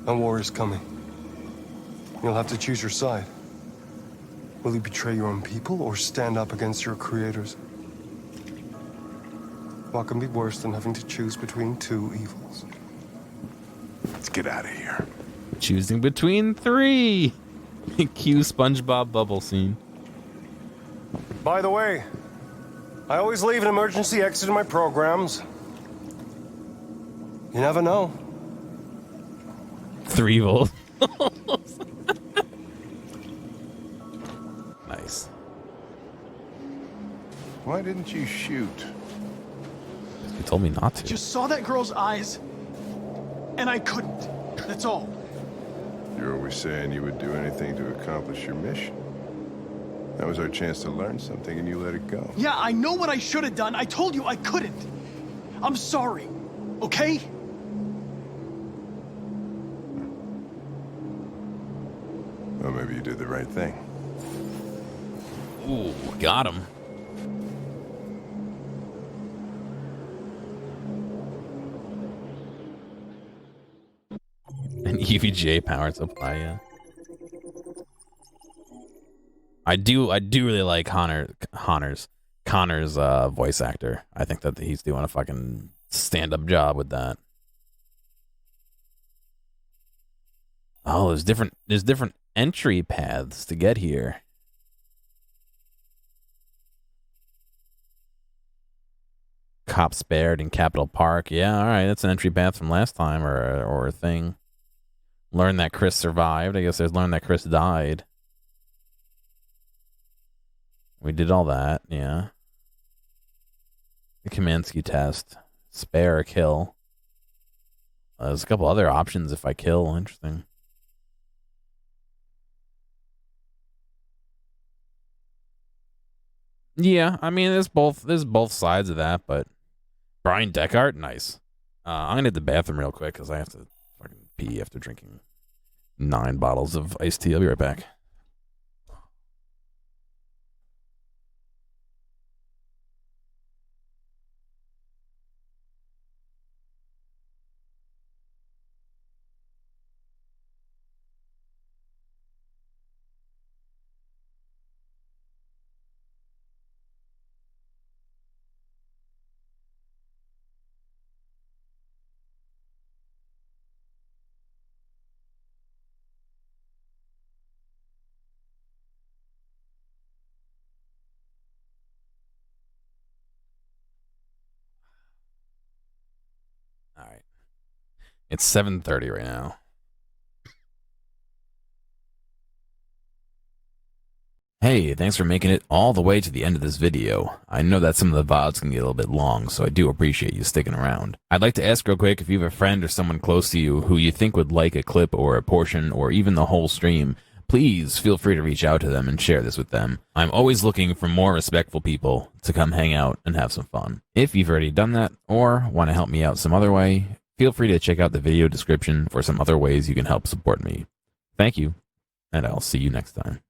A war is coming. You'll have to choose your side. Will you betray your own people or stand up against your creators? What can be worse than having to choose between two evils? Let's get out of here. Choosing between three. Cue SpongeBob bubble scene. By the way, I always leave an emergency exit in my programs. You never know. 3 volts. Nice. Why didn't you shoot? You told me not to. Just saw that girl's eyes, and I couldn't. That's all. You're always saying you would do anything to accomplish your mission. That was our chance to learn something, and you let it go. Yeah, I know what I should have done. I told you I couldn't. I'm sorry, okay? Well, maybe you did the right thing. Ooh, got him. An EVGA power supply, yeah. I do really like Connor's voice actor. I think that he's doing a fucking stand-up job with that. Oh, there's different entry paths to get here. Cop spared in Capitol Park. Yeah, all right, that's an entry path from last time, or a thing. Learn that Chris survived. I guess there's learn that Chris died. We did all that, yeah. The Kaminsky test. Spare or kill. There's a couple other options if I kill. Interesting. Yeah, I mean, there's both sides of that, but Brian Deckard, nice. I'm gonna hit the bathroom real quick because I have to fucking pee after drinking 9 bottles of iced tea. I'll be right back. All right. It's 7:30 right now. Hey, thanks for making it all the way to the end of this video. I know that some of the VODs can get a little bit long, so I do appreciate you sticking around. I'd like to ask real quick if you have a friend or someone close to you who you think would like a clip or a portion or even the whole stream, please feel free to reach out to them and share this with them. I'm always looking for more respectful people to come hang out and have some fun. If you've already done that or want to help me out some other way, Feel free to check out the video description for some other ways you can help support me. Thank you, and I'll see you next time.